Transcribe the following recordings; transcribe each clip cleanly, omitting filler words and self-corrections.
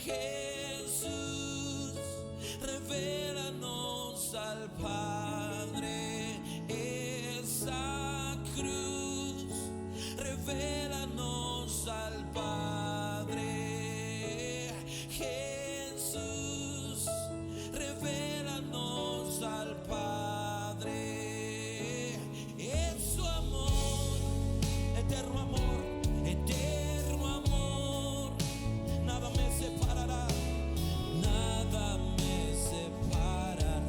Jesús, revélanos al Padre. Esa cruz, revélanos al Padre. Jesús, revélanos al Padre. Es su amor, eterno amor, eterno amor. Nada me separará, nada me separará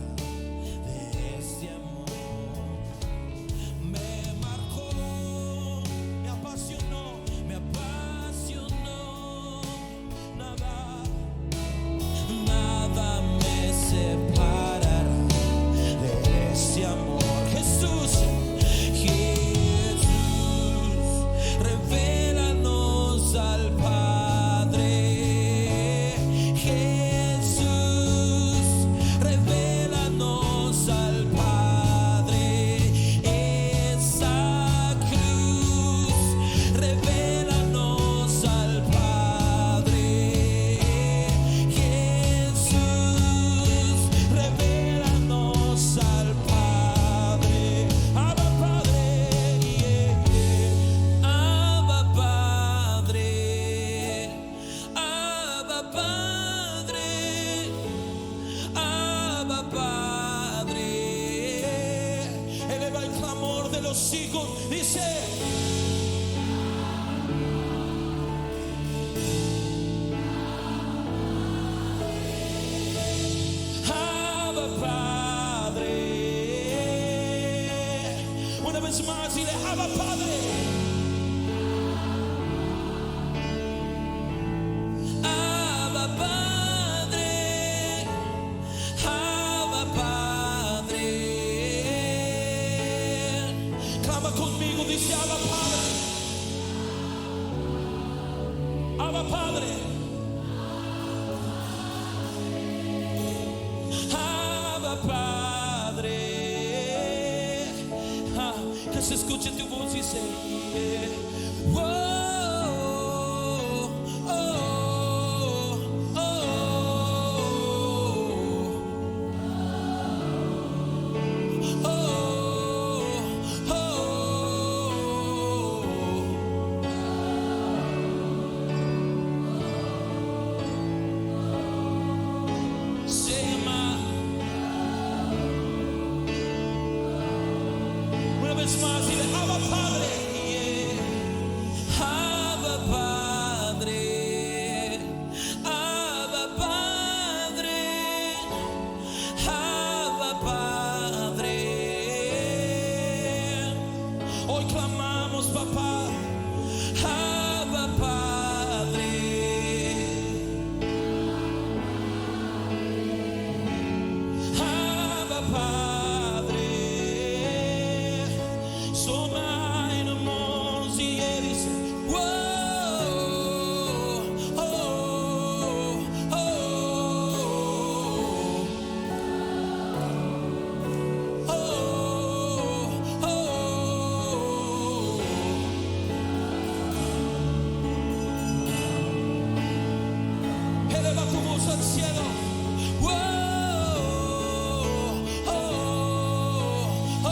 de este amor. Me marcó, me apasionó, me apasionó. Nada, nada me separará de este amor. Jesús, Jesús, revélanos al Padre. Jesús, revélanos al Padre. Esa cruz, revélanos al Padre. Jesús, revélanos al Padre. Abba Padre, Abba Padre, Abba Padre, Abba Padre. Eleva el clamor de los hijos, dice: Abba Padre. Una vez más, dile: Abba Padre. Abba Padre, Abba Padre. Clama conmigo, dice: Abba Padre, Abba Padre, Abba Padre. Que se escuche tu voz y dice: oh, oh, oh, oh, se llama. Una vez más, dile: Abba Padre, Abba Padre, Abba Padre, Abba Padre. Hoy clamamos, papá, Abba Padre. Abba Padre, so mine amors, y él dice: oh, oh, oh, oh, oh. Eleva tu voz al cielo. Oh, oh, oh, oh.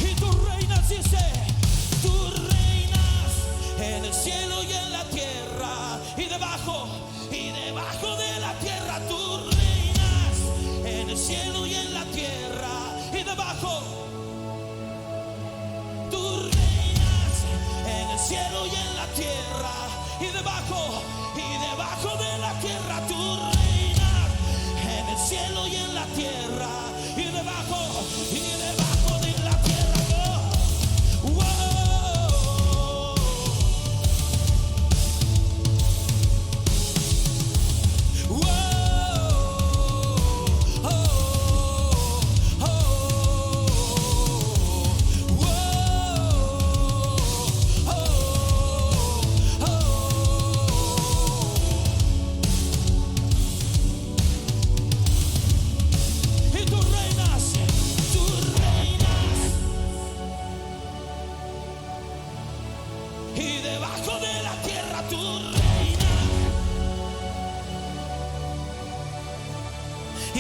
Y tú reinas, dice: tú reinas en el cielo y en la tierra, y debajo de la tierra. Tú reinas en el cielo y en la tierra, y debajo. Tú reinas en el cielo y en la tierra, y debajo de la tierra. Tú reinas en el cielo y en la tierra, y debajo de la tierra. Oh, oh, oh, oh, oh.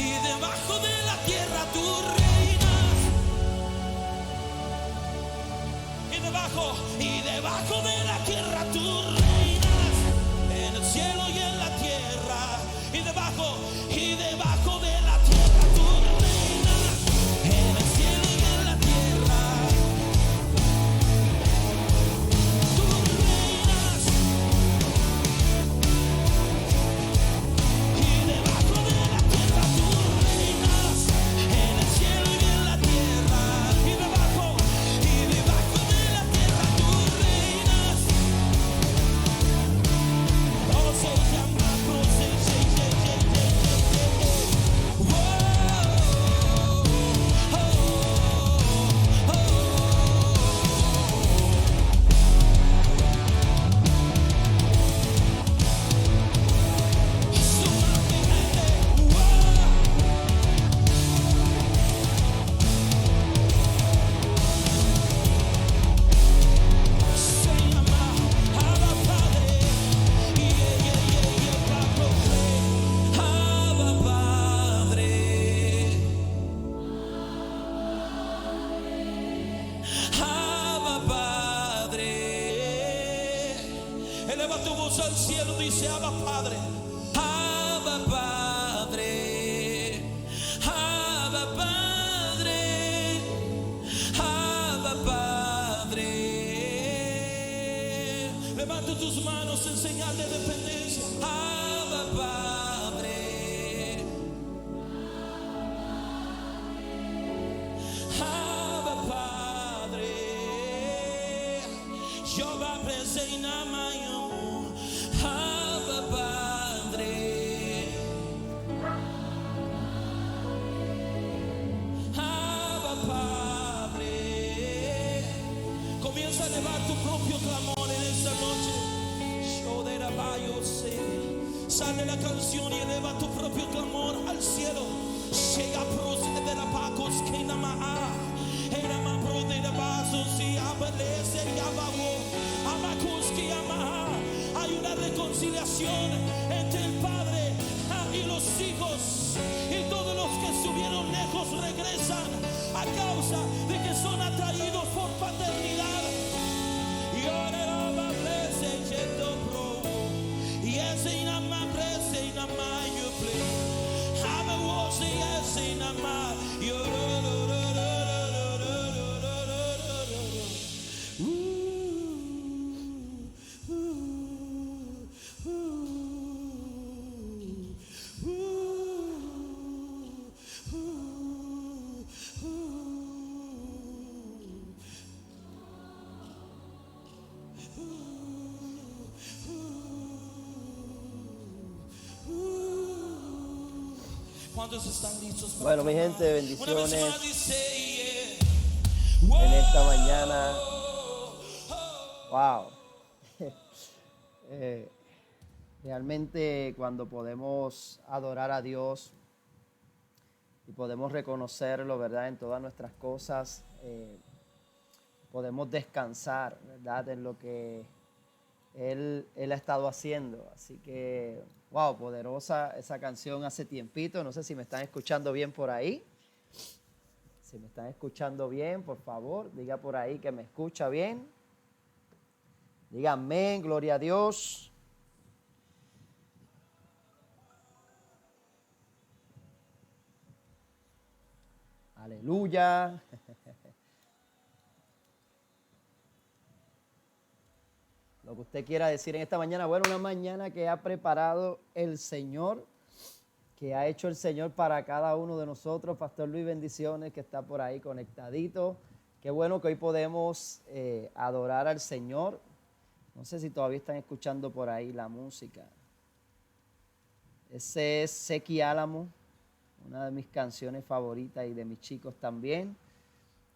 y debajo de la tierra tú reinas. Y debajo de la tierra tú reinas. En el cielo y en la tierra. Y debajo de la tierra tú reinas. En el cielo y en la tierra. Tú reinas. Y debajo de la tierra tú reinas. En el cielo y en la tierra. Y debajo de la tierra tú reinas. Oh, se llama eleva tu voz al cielo, dice Abba Padre, Abba Padre, Abba Padre, Abba Padre. Levanta tus manos en señal de dependencia. Abba Padre, Abba Padre. Jehová presenta mayo. Abba Padre, Abba Padre. Comienza a elevar tu propio clamor en esta noche. Sale la canción y eleva tu propio clamor al cielo. Llega pros de la pacos que namaha. Era ma pro de la vasos y abelese y ababo. Amacus que amaha. Hay una reconciliación entre el Padre y los hijos. Y todos los que estuvieron lejos regresan a causa de que son atraídos por paternidad. Y ahora va a y ese inama prese inama you play. Have a was ese inama ¿Cuántos están listos para Bueno, mi gente, Una bendiciones vez más dice, en esta mañana. Wow. Realmente cuando podemos adorar a Dios y podemos reconocerlo, ¿verdad? En todas nuestras cosas, podemos descansar, ¿verdad? En lo que Él ha estado haciendo. Así que, wow, poderosa esa canción hace tiempito. No sé si me están escuchando bien por ahí. Si me están escuchando bien, por favor, diga por ahí que me escucha bien. Diga amén, gloria a Dios. Aleluya. Lo que usted quiera decir en esta mañana. Bueno, una mañana que ha preparado el Señor, que ha hecho el Señor para cada uno de nosotros. Pastor Luis, bendiciones, que está por ahí conectadito. Qué bueno que hoy podemos adorar al Señor. No sé si todavía están escuchando por ahí la música. Ese es Seki Álamo, una de mis canciones favoritas y de mis chicos también,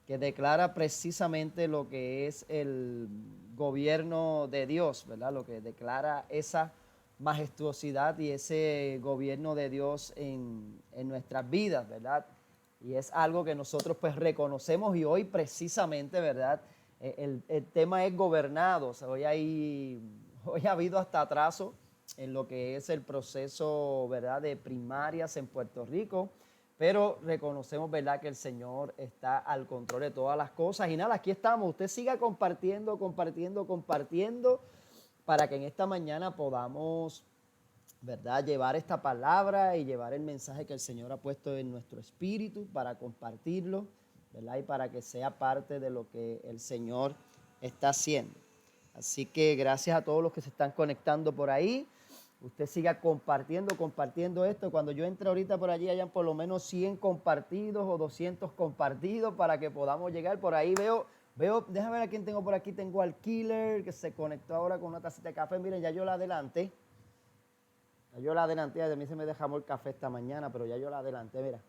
que declara precisamente lo que es el gobierno de Dios, ¿verdad? Lo que declara esa majestuosidad y ese gobierno de Dios en nuestras vidas, ¿verdad? Y es algo que nosotros pues reconocemos y hoy precisamente, ¿verdad? El tema es gobernados. Hoy ha habido hasta atraso en lo que es el proceso, ¿verdad?, de primarias en Puerto Rico, pero reconocemos, ¿verdad?, que el Señor está al control de todas las cosas. Y nada, aquí estamos. Usted siga compartiendo, para que en esta mañana podamos, ¿verdad?, llevar esta palabra y llevar el mensaje que el Señor ha puesto en nuestro espíritu para compartirlo, ¿verdad?, y para que sea parte de lo que el Señor está haciendo. Así que gracias a todos los que se están conectando por ahí. Usted siga compartiendo esto. Cuando yo entre ahorita por allí, hayan por lo menos 100 compartidos o 200 compartidos para que podamos llegar. Por ahí veo, déjame ver a quién tengo por aquí. Tengo al Killer que se conectó ahora con una tacita de café. Miren, ya yo la adelanté. A mí se me dejó el café esta mañana, pero ya yo la adelanté, mira.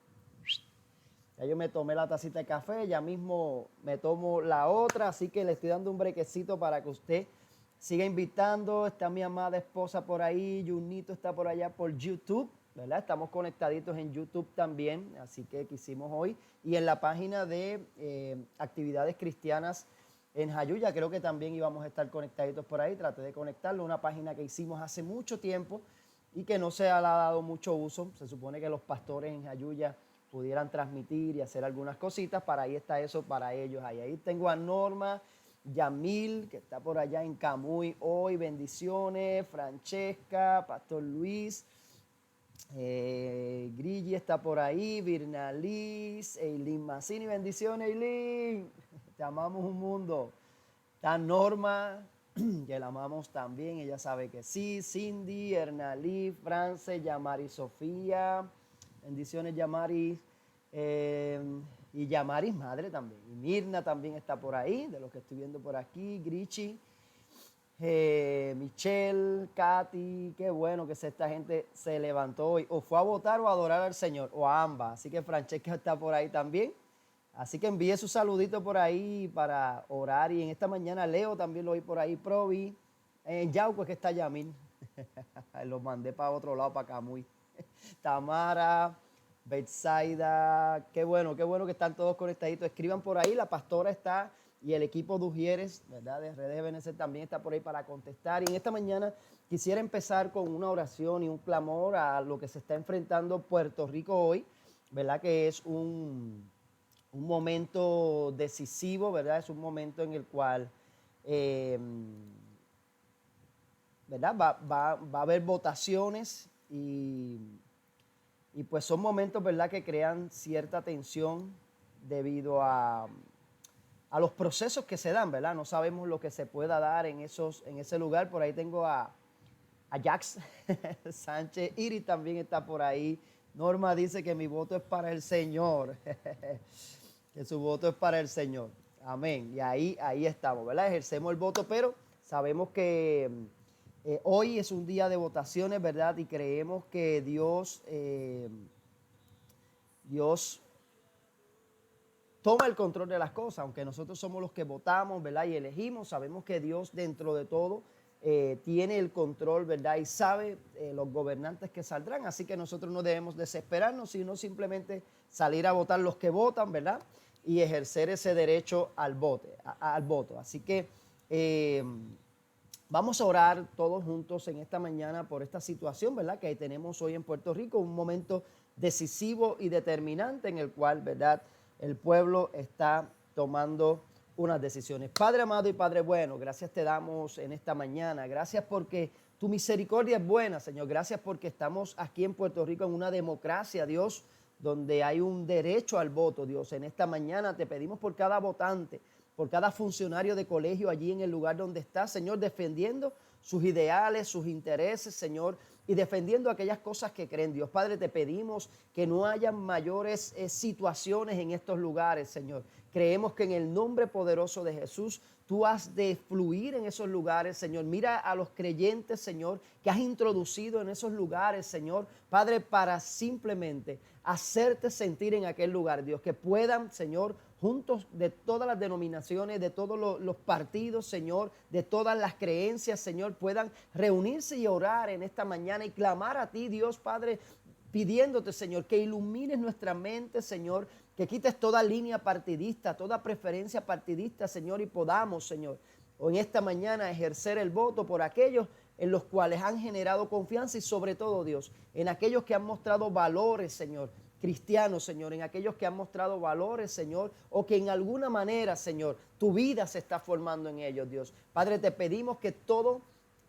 Ya yo me tomé la tacita de café, ya mismo me tomo la otra, así que le estoy dando un brequecito para que usted siga invitando. Está mi amada esposa por ahí, Junito está por allá por YouTube, ¿verdad? Estamos conectaditos en YouTube también, así que quisimos hoy. Y en la página de actividades cristianas en Jayuya, creo que también íbamos a estar conectaditos por ahí. Traté de conectarlo, una página que hicimos hace mucho tiempo y que no se le ha dado mucho uso. Se supone que los pastores en Jayuya pudieran transmitir y hacer algunas cositas. Para ahí está eso para ellos. Ahí tengo a Norma Yamil, que está por allá en Camuy hoy. Bendiciones. Francesca, Pastor Luis, Grilli está por ahí. Virnalis, Eileen Mazzini. Bendiciones, Eileen. Te amamos un mundo. Está Norma, que la amamos también. Ella sabe que sí. Cindy, Hernalí, France, Yamari Sofía. Bendiciones, Yamaris. Y Yamaris madre también. Y Mirna también está por ahí, de los que estoy viendo por aquí. Grichi, Michelle, Katy. Qué bueno que esta gente se levantó hoy. O fue a votar o a adorar al Señor, o a ambas. Así que Francesca está por ahí también. Así que envíe su saludito por ahí para orar. Y en esta mañana Leo también lo vi por ahí. Provi. En Yauco es que está Yamil. Los mandé para otro lado, para Camuy. Tamara, Betsaida, qué bueno que están todos conectaditos. Escriban por ahí, la pastora está y el equipo de Ujieres, ¿verdad?, de Redes Ebenecer también está por ahí para contestar. Y en esta mañana quisiera empezar con una oración y un clamor a lo que se está enfrentando Puerto Rico hoy, ¿verdad?, que es un momento decisivo, ¿verdad?, es un momento en el cual ¿verdad?, va a haber votaciones y pues son momentos, ¿verdad?, que crean cierta tensión debido a los procesos que se dan, ¿verdad? No sabemos lo que se pueda dar en ese lugar. Por ahí tengo a Jax Sánchez. Iris también está por ahí. Norma dice que mi voto es para el Señor. Que su voto es para el Señor. Amén. Y ahí estamos, ¿verdad? Ejercemos el voto, pero sabemos que hoy es un día de votaciones, ¿verdad? Y creemos que Dios toma el control de las cosas, aunque nosotros somos los que votamos, ¿verdad?, y elegimos. Sabemos que Dios dentro de todo tiene el control, ¿verdad?, y sabe los gobernantes que saldrán. Así que nosotros no debemos desesperarnos, sino simplemente salir a votar los que votan, ¿verdad?, y ejercer ese derecho al voto. Así que vamos a orar todos juntos en esta mañana por esta situación, ¿verdad?, que tenemos hoy en Puerto Rico, un momento decisivo y determinante en el cual, ¿verdad?, el pueblo está tomando unas decisiones. Padre amado y Padre bueno, gracias te damos en esta mañana. Gracias porque tu misericordia es buena, Señor. Gracias porque estamos aquí en Puerto Rico en una democracia, Dios, donde hay un derecho al voto, Dios. En esta mañana te pedimos por cada votante, por cada funcionario de colegio allí en el lugar donde está, Señor, defendiendo sus ideales, sus intereses, Señor, y defendiendo aquellas cosas que creen. Dios Padre, te pedimos que no haya mayores situaciones en estos lugares, Señor. Creemos que en el nombre poderoso de Jesús, tú has de fluir en esos lugares, Señor. Mira a los creyentes, Señor, que has introducido en esos lugares, Señor, Padre, para simplemente hacerte sentir en aquel lugar, Dios, que puedan, Señor, juntos de todas las denominaciones, de todos los partidos, Señor, de todas las creencias, Señor, puedan reunirse y orar en esta mañana y clamar a ti, Dios Padre, pidiéndote, Señor, que ilumines nuestra mente, Señor, que quites toda línea partidista, toda preferencia partidista, Señor, y podamos, Señor, o en esta mañana ejercer el voto por aquellos en los cuales han generado confianza y sobre todo, Dios, en aquellos que han mostrado valores, Señor, cristianos, Señor, en aquellos que han mostrado valores, Señor, o que en alguna manera, Señor, tu vida se está formando en ellos, Dios. Padre, te pedimos que todo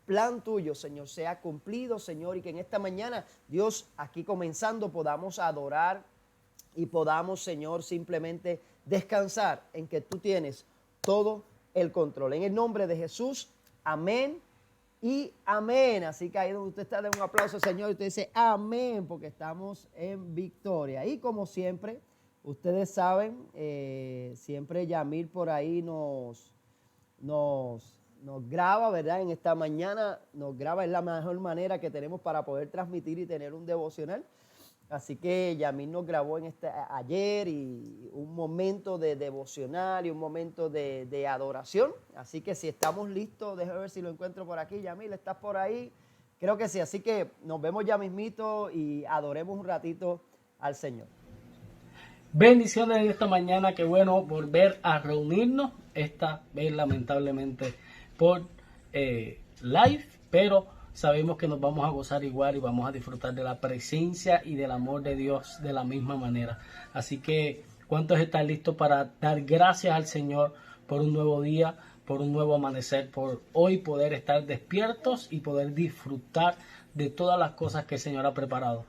plan tuyo, Señor, sea cumplido, Señor, y que en esta mañana, Dios, aquí comenzando, podamos adorar y podamos, Señor, simplemente descansar en que tú tienes todo el control. En el nombre de Jesús, amén y amén. Así que ahí donde usted está, den un aplauso, Señor, y usted dice amén, porque estamos en victoria. Y como siempre, ustedes saben, siempre Yamil por ahí nos graba, ¿verdad? En esta mañana nos graba, es la mejor manera que tenemos para poder transmitir y tener un devocional. Así que Yamil nos grabó ayer y un momento de devocional y un momento de adoración. Así que si estamos listos, déjame ver si lo encuentro por aquí. Yamil, ¿estás por ahí? Creo que sí. Así que nos vemos ya mismito y adoremos un ratito al Señor. Bendiciones en esta mañana. Qué bueno volver a reunirnos. Esta vez lamentablemente por live, pero sabemos que nos vamos a gozar igual y vamos a disfrutar de la presencia y del amor de Dios de la misma manera. Así que, ¿cuántos están listos para dar gracias al Señor por un nuevo día, por un nuevo amanecer, por hoy poder estar despiertos y poder disfrutar de todas las cosas que el Señor ha preparado?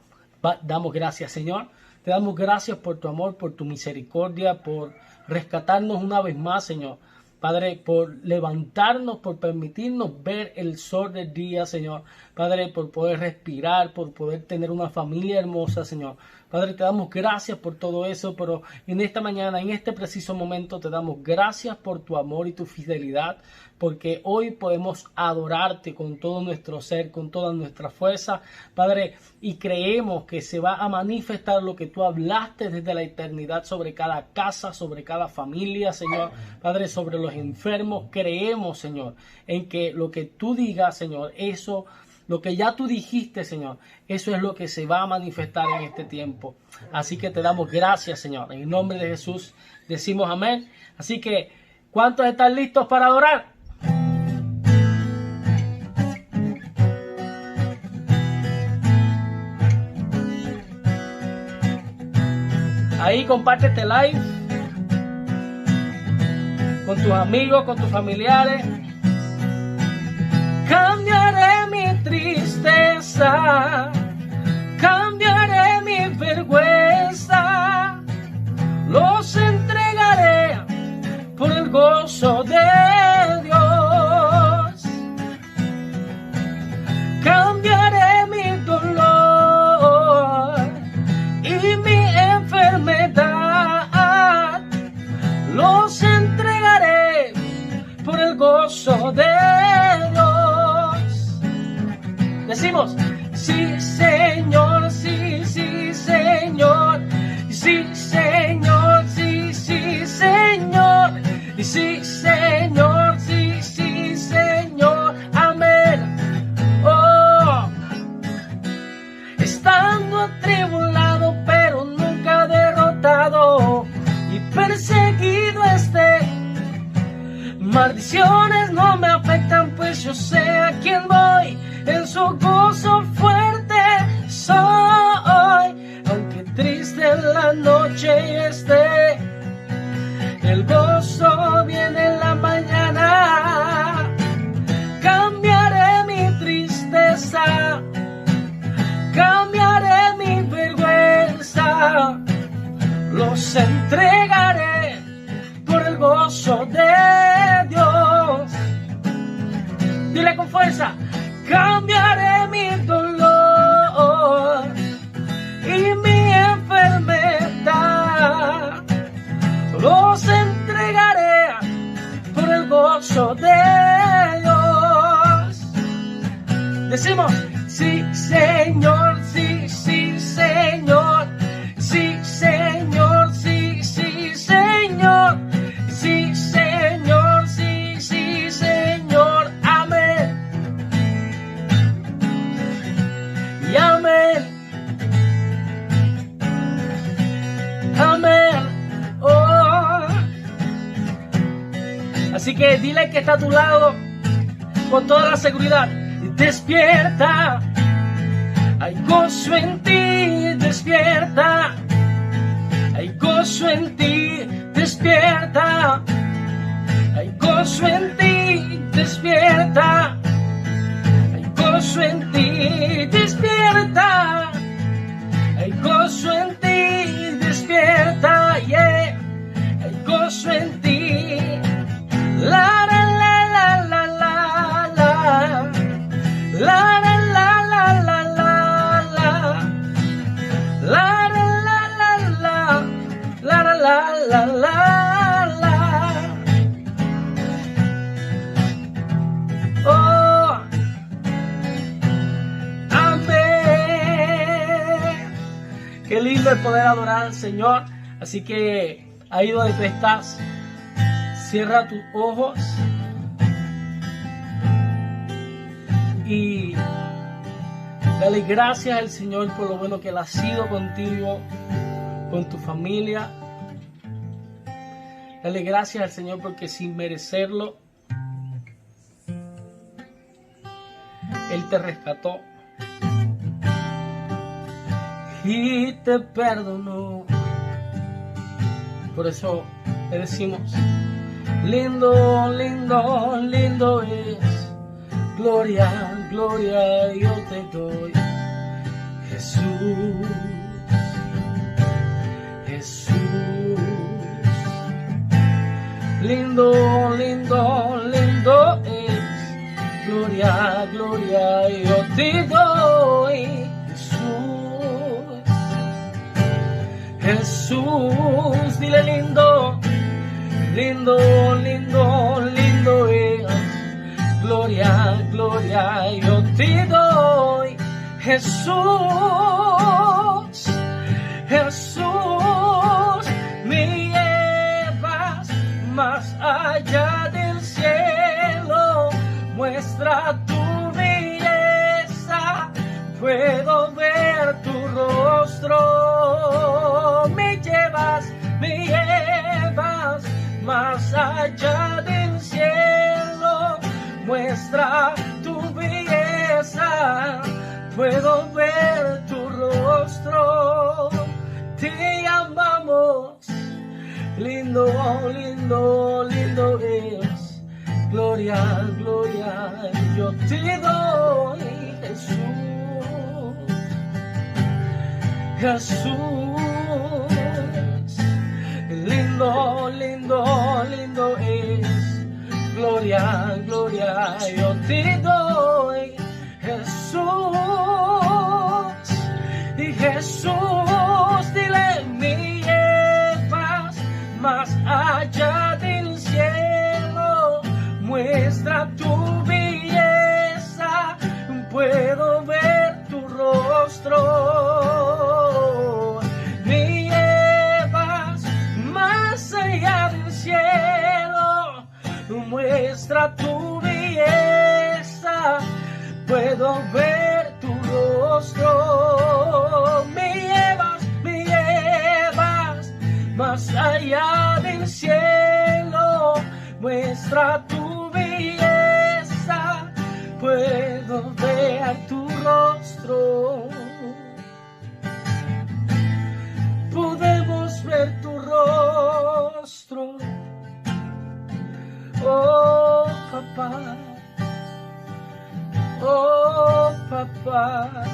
Damos gracias, Señor. Te damos gracias por tu amor, por tu misericordia, por rescatarnos una vez más, Señor. Padre, por levantarnos, por permitirnos ver el sol del día, Señor. Padre, por poder respirar, por poder tener una familia hermosa, Señor. Padre, te damos gracias por todo eso, pero en esta mañana, en este preciso momento, te damos gracias por tu amor y tu fidelidad, porque hoy podemos adorarte con todo nuestro ser, con toda nuestra fuerza, Padre, y creemos que se va a manifestar lo que tú hablaste desde la eternidad sobre cada casa, sobre cada familia, Señor, Padre, sobre los enfermos. Creemos, Señor, en que lo que tú digas, Señor, eso, lo que ya tú dijiste, Señor, eso es lo que se va a manifestar en este tiempo. Así que te damos gracias, Señor. En el nombre de Jesús decimos amén. Así que, ¿cuántos están listos para adorar? Ahí comparte este live con tus amigos, con tus familiares. Cambiaré mi tristeza, cambiaré mi vergüenza, los entregaré por el gozo de Dios. Cambiaré mi dolor y mi enfermedad, los entregaré por el gozo de Dios. Decimos, sí, Señor, sí, sí, Señor, sí, Señor, sí, sí, Señor, y sí, Señor, sí, sí, Señor, amén. Oh, estando atribulado, pero nunca derrotado, y perseguido maldiciones no me afectan, pues yo sé a quién voy, en su gozo fuerte soy. Aunque triste en la noche esté, el gozo viene en la mañana. Cambiaré mi tristeza, cambiaré mi vergüenza, los entregaré por el gozo de Dios. Dile con fuerza, cambiaré mi dolor y mi enfermedad, los entregaré por el gozo de Dios. Decimos, sí, Señor, sí, sí, Señor, sí, Señor, sí, sí, Señor, sí, Señor, sí, sí, Señor, amén. Y amén. Amén. Oh. Así que dile que está a tu lado con toda la seguridad. despierta. Hay gozo en ti, despierta. Hay gozo en ti, despierta. Hay gozo en ti, despierta. Hay gozo en ti, despierta. Hay gozo en ti, despierta. Yeah. Hay gozo en ti. La la la la la la la. La la la la la la la. La la la la la. La la la la la la. Oh. Amén. Qué lindo el poder adorar al Señor. Así que ahí donde tú estás, cierra tus ojos y dale gracias al Señor por lo bueno que Él ha sido contigo, con tu familia. Dale gracias al Señor porque sin merecerlo, Él te rescató y te perdonó. Por eso le decimos, lindo, lindo, lindo es. Gloria, gloria yo te doy. Jesús, Jesús. Lindo, lindo, lindo es. Gloria, gloria yo te doy. Jesús, Jesús. Dile lindo, lindo, lindo, lindo es. Gloria, gloria yo te doy. Jesús, Jesús, me llevas más allá del cielo. Muestra tu belleza, puedo ver tu rostro. Me llevas más allá del cielo. Muestra tu belleza, puedo ver tu rostro. Te amamos, lindo, lindo, lindo es. Gloria, gloria, yo te doy. Jesús, Jesús. Lindo, lindo, lindo es. Gloria, gloria, yo te doy. Jesús, y Jesús, dile, me llevas más allá del cielo. Muestra tu belleza, puedo ver tu rostro. Me llevas más allá del cielo. Muestra tu belleza, puedo ver tu rostro. Me llevas más allá del cielo. Muestra tu belleza, puedo ver tu rostro. Podemos ver tu rostro. Oh, papá, oh, papá.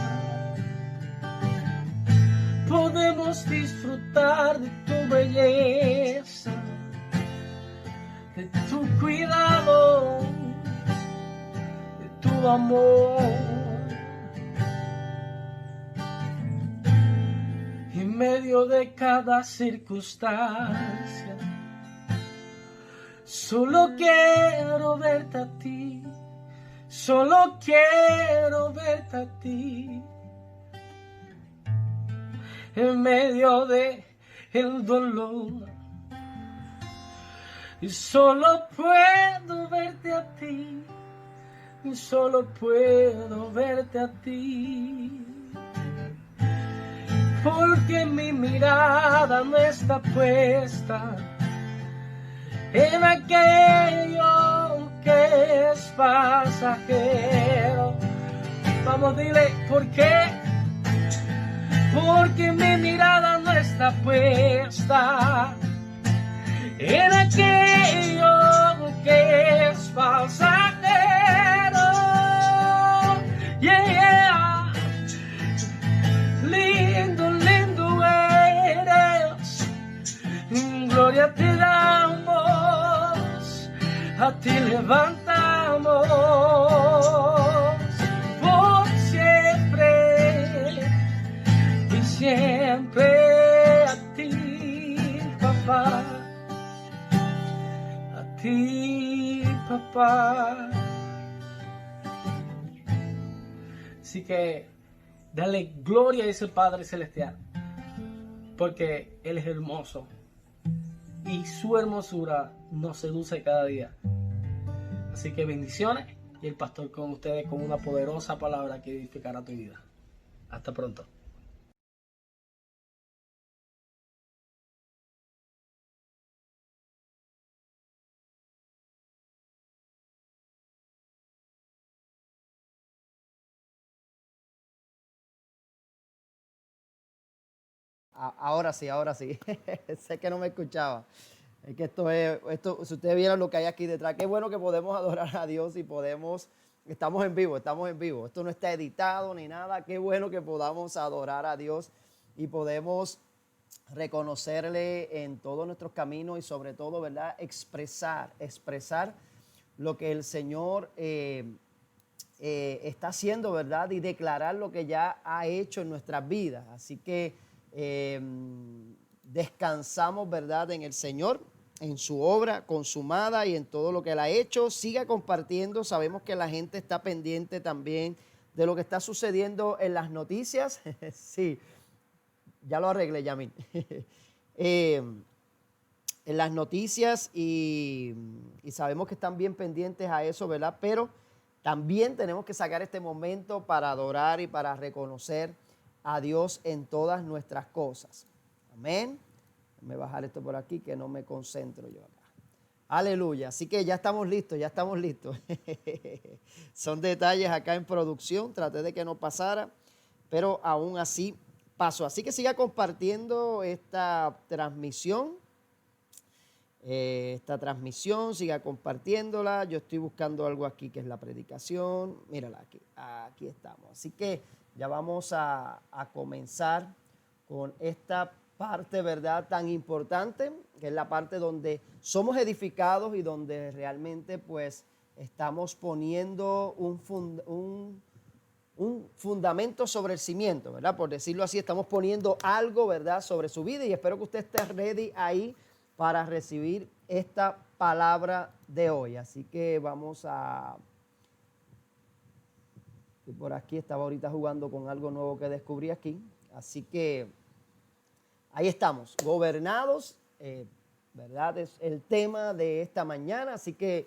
Podemos disfrutar de tu belleza, de tu cuidado, de tu amor. En medio de cada circunstancia, solo quiero verte a ti, solo quiero verte a ti. En medio de el dolor, y solo puedo verte a ti, y solo puedo verte a ti. Porque mi mirada no está puesta en aquello que es pasajero, Vamos, dile, ¿por qué? Porque mi mirada no está puesta en aquello que es pasajero. Yeah, yeah. Lindo, lindo eres, gloria te damos, a ti levantamos por siempre y siempre a ti, papá, a ti, papá. Así que dale gloria a ese Padre Celestial, porque Él es hermoso y su hermosura nos seduce cada día. Así que bendiciones, y el pastor con ustedes con una poderosa palabra que edificará tu vida. Hasta pronto. Ahora sí, ahora sí. Sé que no me escuchaba. Es que esto, si ustedes vieran lo que hay aquí detrás, qué bueno que podemos adorar a Dios y estamos en vivo. Esto no está editado ni nada. Qué bueno que podamos adorar a Dios y podemos reconocerle en todos nuestros caminos y sobre todo, ¿verdad? Expresar lo que el Señor está haciendo, ¿verdad? Y declarar lo que ya ha hecho en nuestras vidas. Así que descansamos, ¿verdad?, en el Señor, en su obra consumada y en todo lo que Él ha hecho. Siga compartiendo. Sabemos que la gente está pendiente también de lo que está sucediendo en las noticias. Sí, ya lo arreglé, Yamil. En las noticias y sabemos que están bien pendientes a eso, ¿verdad? Pero también tenemos que sacar este momento para adorar y para reconocer a Dios en todas nuestras cosas. Amén. Déjame bajar esto por aquí que no me concentro yo acá. Aleluya. Así que ya estamos listos. Son detalles acá en producción. Traté de que no pasara, pero aún así pasó. Así que siga compartiendo esta transmisión. Siga compartiéndola. Yo estoy buscando algo aquí que es la predicación. Mírala aquí. Aquí estamos. Así que ya vamos a comenzar con esta parte, ¿verdad?, tan importante, que es la parte donde somos edificados y donde realmente pues estamos poniendo un fundamento sobre el cimiento, ¿verdad? Por decirlo así, estamos poniendo algo, ¿verdad?, sobre su vida, y espero que usted esté ready ahí para recibir esta palabra de hoy. Así que vamos a... Y por aquí estaba ahorita jugando con algo nuevo que descubrí aquí. Así que ahí estamos, gobernados, ¿verdad? Es el tema de esta mañana. Así que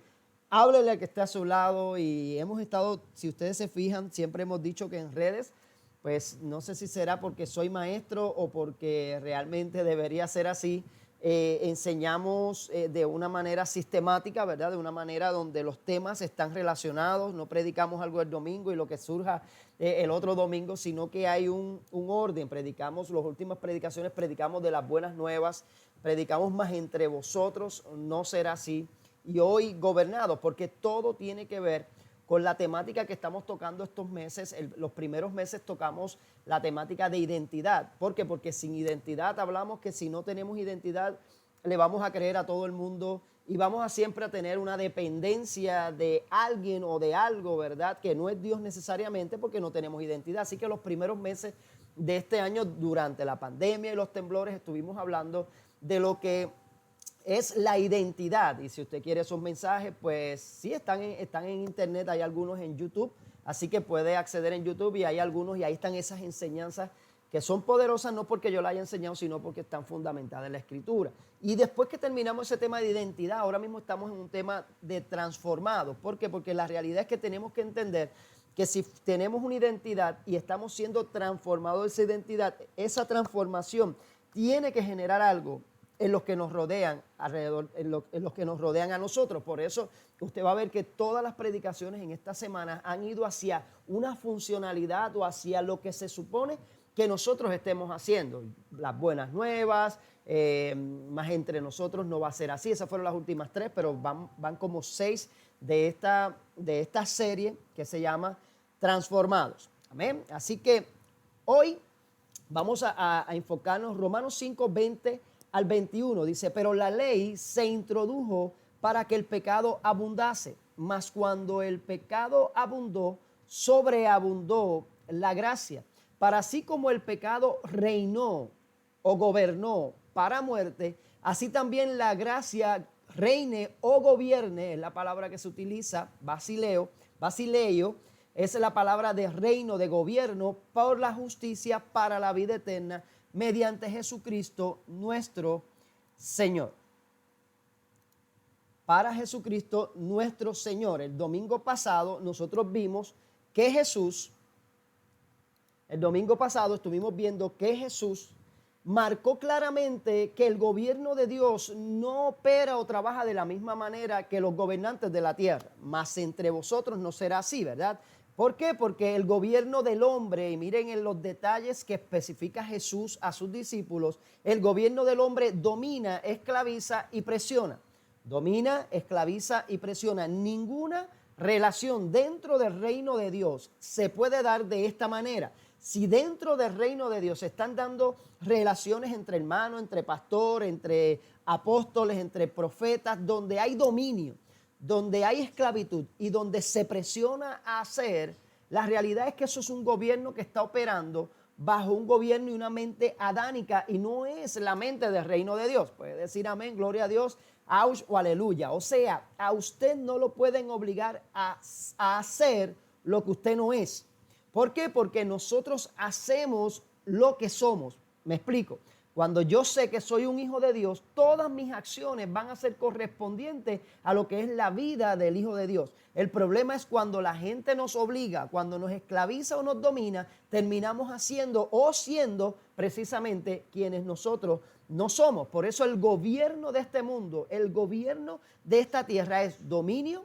háblele al que esté a su lado. Y hemos estado, si ustedes se fijan, siempre hemos dicho que en redes, pues no sé si será porque soy maestro o porque realmente debería ser así. Enseñamos de una manera sistemática, ¿verdad? De una manera donde los temas están relacionados, no predicamos algo el domingo y lo que surja el otro domingo, sino que hay un orden. Predicamos, las últimas predicaciones predicamos de las buenas nuevas, predicamos más entre vosotros, no será así. Y hoy gobernados, porque todo tiene que ver con la temática que estamos tocando estos meses. Los primeros meses tocamos la temática de identidad. ¿Por qué? Porque sin identidad hablamos que si no tenemos identidad le vamos a creer a todo el mundo y vamos a siempre a tener una dependencia de alguien o de algo, ¿verdad? Que no es Dios necesariamente porque no tenemos identidad. Así que los primeros meses de este año, durante la pandemia y los temblores, estuvimos hablando de lo que es la identidad. Y si usted quiere esos mensajes, pues sí, están en internet, hay algunos en YouTube, así que puede acceder en YouTube y hay algunos y ahí están esas enseñanzas que son poderosas, no porque yo la haya enseñado, sino porque están fundamentadas en la Escritura. Y después que terminamos ese tema de identidad, ahora mismo estamos en un tema de transformados. ¿Por qué? Porque la realidad es que tenemos que entender que si tenemos una identidad y estamos siendo transformados de esa identidad, esa transformación tiene que generar algo en los que nos rodean alrededor, en los que nos rodean a nosotros. Por eso usted va a ver que todas las predicaciones en esta semana han ido hacia una funcionalidad o hacia lo que se supone que nosotros estemos haciendo. Las buenas nuevas, más entre nosotros no va a ser así. Esas fueron las últimas 3, pero van como 6 de esta serie que se llama Transformados. Amén. Así que hoy vamos a enfocarnos Romanos 5, 20 al 21. Dice, pero la ley se introdujo para que el pecado abundase, mas cuando el pecado abundó, sobreabundó la gracia. Para así como el pecado reinó o gobernó para muerte, así también la gracia reine o gobierne, es la palabra que se utiliza, basileio, es la palabra de reino, de gobierno, por la justicia para la vida eterna, mediante Jesucristo nuestro Señor. Para Jesucristo nuestro Señor. El domingo pasado nosotros vimos que Jesús, el domingo pasado estuvimos viendo que Jesús marcó claramente que el gobierno de Dios no opera o trabaja de la misma manera que los gobernantes de la tierra. Mas entre vosotros no será así, ¿verdad? ¿Por qué? Porque el gobierno del hombre, y miren en los detalles que especifica Jesús a sus discípulos, el gobierno del hombre domina, esclaviza y presiona. Domina, esclaviza y presiona. Ninguna relación dentro del reino de Dios se puede dar de esta manera. Si dentro del reino de Dios se están dando relaciones entre hermanos, entre pastor, entre apóstoles, entre profetas, donde hay dominio, donde hay esclavitud y donde se presiona a hacer, la realidad es que eso es un gobierno que está operando bajo un gobierno y una mente adánica y no es la mente del reino de Dios. Puede decir amén, gloria a Dios, aush o aleluya. O sea, a usted no lo pueden obligar a hacer lo que usted no es. ¿Por qué? Porque nosotros hacemos lo que somos. Me explico. Cuando yo sé que soy un hijo de Dios, todas mis acciones van a ser correspondientes a lo que es la vida del hijo de Dios. El problema es cuando la gente nos obliga, cuando nos esclaviza o nos domina, terminamos haciendo o siendo precisamente quienes nosotros no somos. Por eso el gobierno de este mundo, el gobierno de esta tierra es dominio,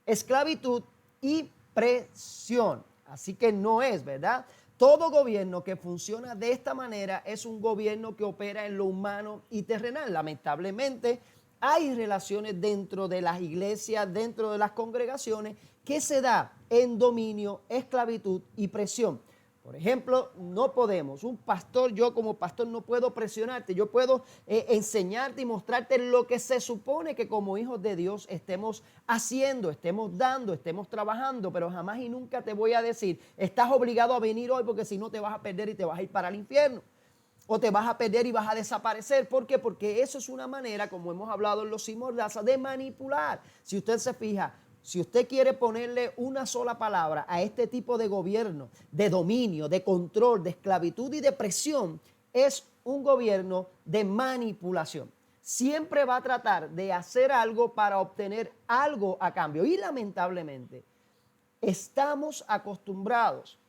esclavitud y presión. Así que no es, ¿verdad? Todo gobierno que funciona de esta manera es un gobierno que opera en lo humano y terrenal. Lamentablemente hay relaciones dentro de las iglesias, dentro de las congregaciones, que se da en dominio, esclavitud y presión. Por ejemplo, no podemos, un pastor, yo como pastor no puedo presionarte, yo puedo enseñarte y mostrarte lo que se supone que como hijos de Dios estemos haciendo, estemos dando, estemos trabajando, pero jamás y nunca te voy a decir, estás obligado a venir hoy porque si no te vas a perder y te vas a ir para el infierno. O te vas a perder y vas a desaparecer. ¿Por qué? Porque eso es una manera, como hemos hablado en los Sin Mordaza, de manipular. Si usted se fija, si usted quiere ponerle una sola palabra a este tipo de gobierno, de dominio, de control, de esclavitud y de presión, es un gobierno de manipulación. Siempre va a tratar de hacer algo para obtener algo a cambio. Y lamentablemente, estamos acostumbrados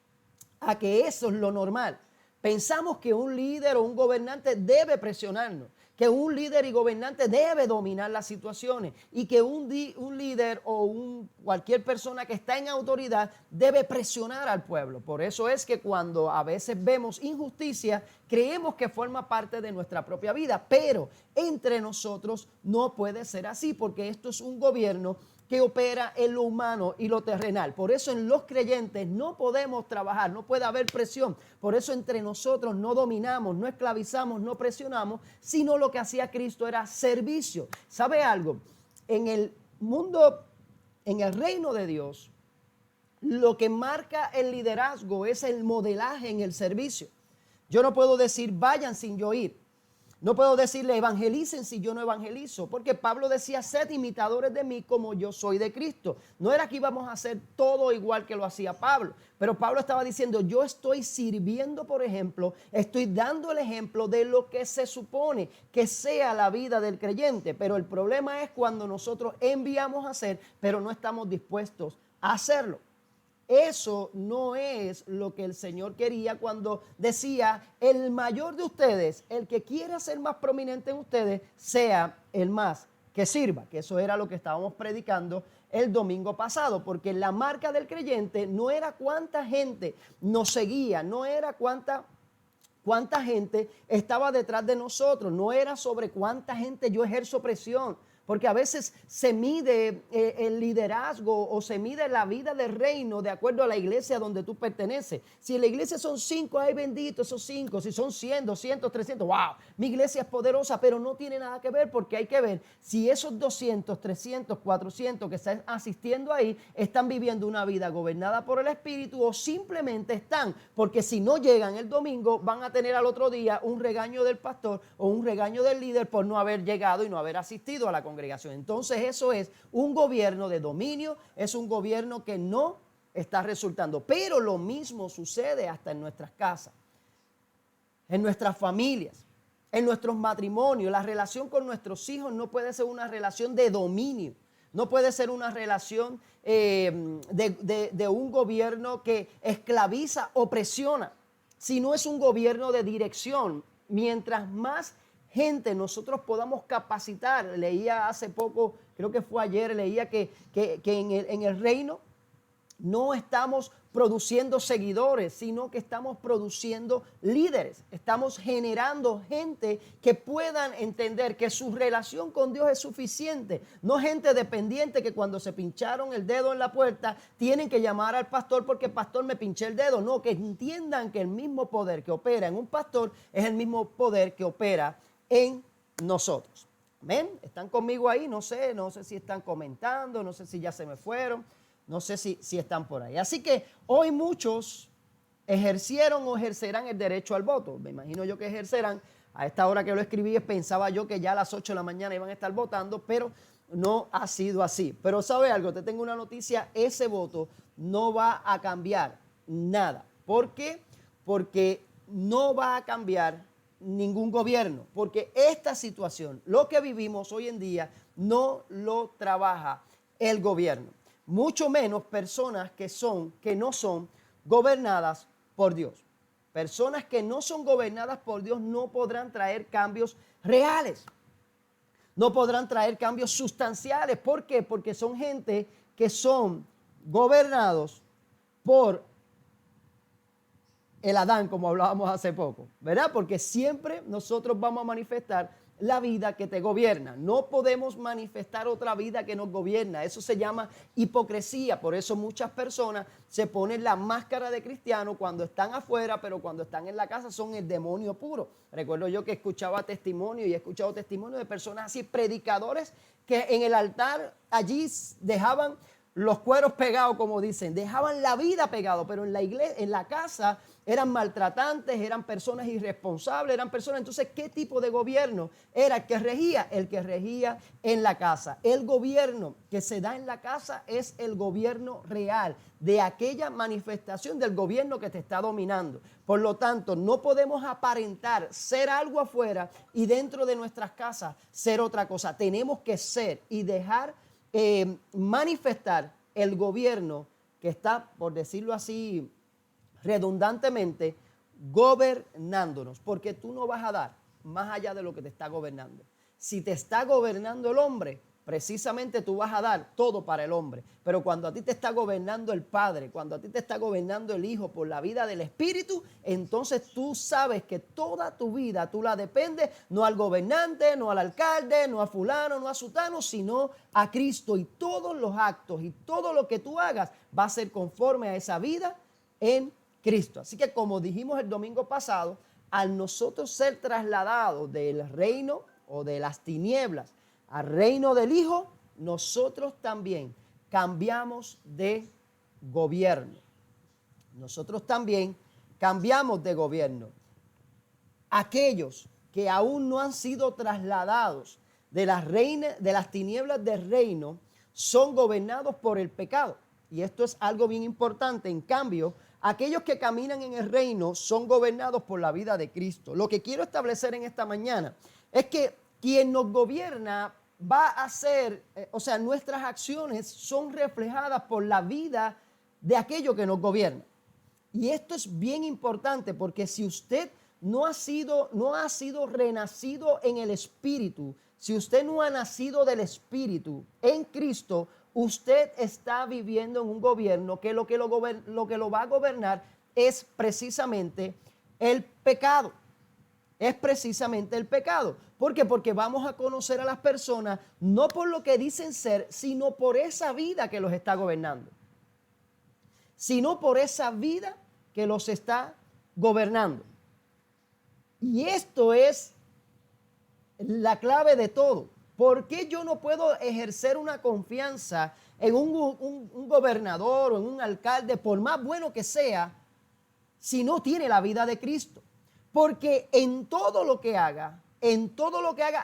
a que eso es lo normal. Pensamos que un líder o un gobernante debe presionarnos, que un líder y gobernante debe dominar las situaciones y que un líder o cualquier persona que está en autoridad debe presionar al pueblo. Por eso es que cuando a veces vemos injusticia, creemos que forma parte de nuestra propia vida, pero entre nosotros no puede ser así porque esto es un gobierno que opera en lo humano y lo terrenal. Por eso en los creyentes no podemos trabajar, no puede haber presión. Por eso entre nosotros no dominamos, no esclavizamos, no presionamos, sino lo que hacía Cristo era servicio. ¿Sabe algo? En el mundo, en el reino de Dios, lo que marca el liderazgo es el modelaje en el servicio. Yo no puedo decir vayan sin yo ir. No puedo decirle evangelicen si yo no evangelizo, porque Pablo decía, sed imitadores de mí como yo soy de Cristo. No era que íbamos a hacer todo igual que lo hacía Pablo, pero Pablo estaba diciendo, yo estoy sirviendo, por ejemplo, estoy dando el ejemplo de lo que se supone que sea la vida del creyente, pero el problema es cuando nosotros enviamos a hacer, pero no estamos dispuestos a hacerlo. Eso no es lo que el Señor quería cuando decía, el mayor de ustedes, el que quiera ser más prominente en ustedes, sea el más que sirva, que eso era lo que estábamos predicando el domingo pasado, porque la marca del creyente no era cuánta gente nos seguía, no era cuánta gente estaba detrás de nosotros, no era sobre cuánta gente yo ejerzo presión, porque a veces se mide el liderazgo o se mide la vida del reino de acuerdo a la iglesia donde tú perteneces. Si en la iglesia son 5, ay bendito esos 5. Si son 100, 200, 300, wow, mi iglesia es poderosa, pero no tiene nada que ver, porque hay que ver si esos 200, 300, 400 que están asistiendo ahí están viviendo una vida gobernada por el Espíritu o simplemente están, porque si no llegan el domingo van a tener al otro día un regaño del pastor o un regaño del líder por no haber llegado y no haber asistido a la congregación. Entonces eso es un gobierno de dominio, es un gobierno que no está resultando. Pero lo mismo sucede hasta en nuestras casas, en nuestras familias, en nuestros matrimonios. La relación con nuestros hijos no puede ser una relación de dominio, no puede ser una relación de un gobierno que esclaviza o presiona, sino es un gobierno de dirección. Mientras más gente nosotros podamos capacitar. Leía hace poco, creo que fue ayer, leía que en el reino no estamos produciendo seguidores, sino que estamos produciendo líderes. Estamos generando gente que puedan entender que su relación con Dios es suficiente. No gente dependiente que cuando se pincharon el dedo en la puerta tienen que llamar al pastor porque el pastor me pinché el dedo. No, que entiendan que el mismo poder que opera en un pastor es el mismo poder que opera en nosotros. ¿Amén? ¿Están conmigo ahí? No sé si están comentando, no sé si ya se me fueron, no sé si están por ahí. Así que hoy muchos ejercieron o ejercerán el derecho al voto. Me imagino yo que ejercerán. A esta hora que lo escribí pensaba yo que ya a las 8 de la mañana iban a estar votando, pero no ha sido así. Pero ¿sabe algo? Te tengo una noticia, ese voto no va a cambiar nada. ¿Por qué? Porque no va a cambiar ningún gobierno, porque esta situación, lo que vivimos hoy en día, no lo trabaja el gobierno, mucho menos personas que no son gobernadas por Dios. Personas que no son gobernadas por Dios no podrán traer cambios reales, no podrán traer cambios sustanciales. ¿Por qué? Porque son gente que son gobernados por el Adán, como hablábamos hace poco, ¿verdad? Porque siempre nosotros vamos a manifestar la vida que te gobierna. No podemos manifestar otra vida que nos gobierna. Eso se llama hipocresía. Por eso muchas personas se ponen la máscara de cristiano cuando están afuera, pero cuando están en la casa son el demonio puro. Recuerdo yo que escuchaba testimonio y he escuchado testimonio de personas así, predicadores, que en el altar allí dejaban los cueros pegados, como dicen, dejaban la vida pegado, pero en la iglesia, en la casa, eran maltratantes, eran personas irresponsables, eran personas. Entonces, ¿qué tipo de gobierno era el que regía? El que regía en la casa. El gobierno que se da en la casa es el gobierno real, de aquella manifestación del gobierno que te está dominando. Por lo tanto, no podemos aparentar ser algo afuera y dentro de nuestras casas ser otra cosa. Tenemos que ser y dejar manifestar el gobierno que está, por decirlo así redundantemente, gobernándonos, porque tú no vas a dar más allá de lo que te está gobernando. Si te está gobernando el hombre, precisamente tú vas a dar todo para el hombre, pero cuando a ti te está gobernando el Padre, cuando a ti te está gobernando el Hijo por la vida del Espíritu, entonces tú sabes que toda tu vida tú la dependes no al gobernante, no al alcalde, no a fulano, no a sutano, sino a Cristo, y todos los actos y todo lo que tú hagas va a ser conforme a esa vida en Cristo. Así que, como dijimos el domingo pasado, al nosotros ser trasladados del reino o de las tinieblas al reino del Hijo, nosotros también cambiamos de gobierno. Nosotros también cambiamos de gobierno. Aquellos que aún no han sido trasladados de las tinieblas del reino son gobernados por el pecado. Y esto es algo bien importante. En cambio, aquellos que caminan en el reino son gobernados por la vida de Cristo. Lo que quiero establecer en esta mañana es que quien nos gobierna va a ser, nuestras acciones son reflejadas por la vida de aquello que nos gobierna. Y esto es bien importante porque si usted no ha sido renacido en el Espíritu, si usted no ha nacido del Espíritu en Cristo, usted está viviendo en un gobierno que lo lo va a gobernar es precisamente el pecado. Es precisamente el pecado. ¿Por qué? Porque vamos a conocer a las personas no por lo que dicen ser, sino por esa vida que los está gobernando. Sino por esa vida que los está gobernando. Y esto es la clave de todo. ¿Por qué yo no puedo ejercer una confianza en un gobernador o en un alcalde, por más bueno que sea, si no tiene la vida de Cristo? Porque en todo lo que haga,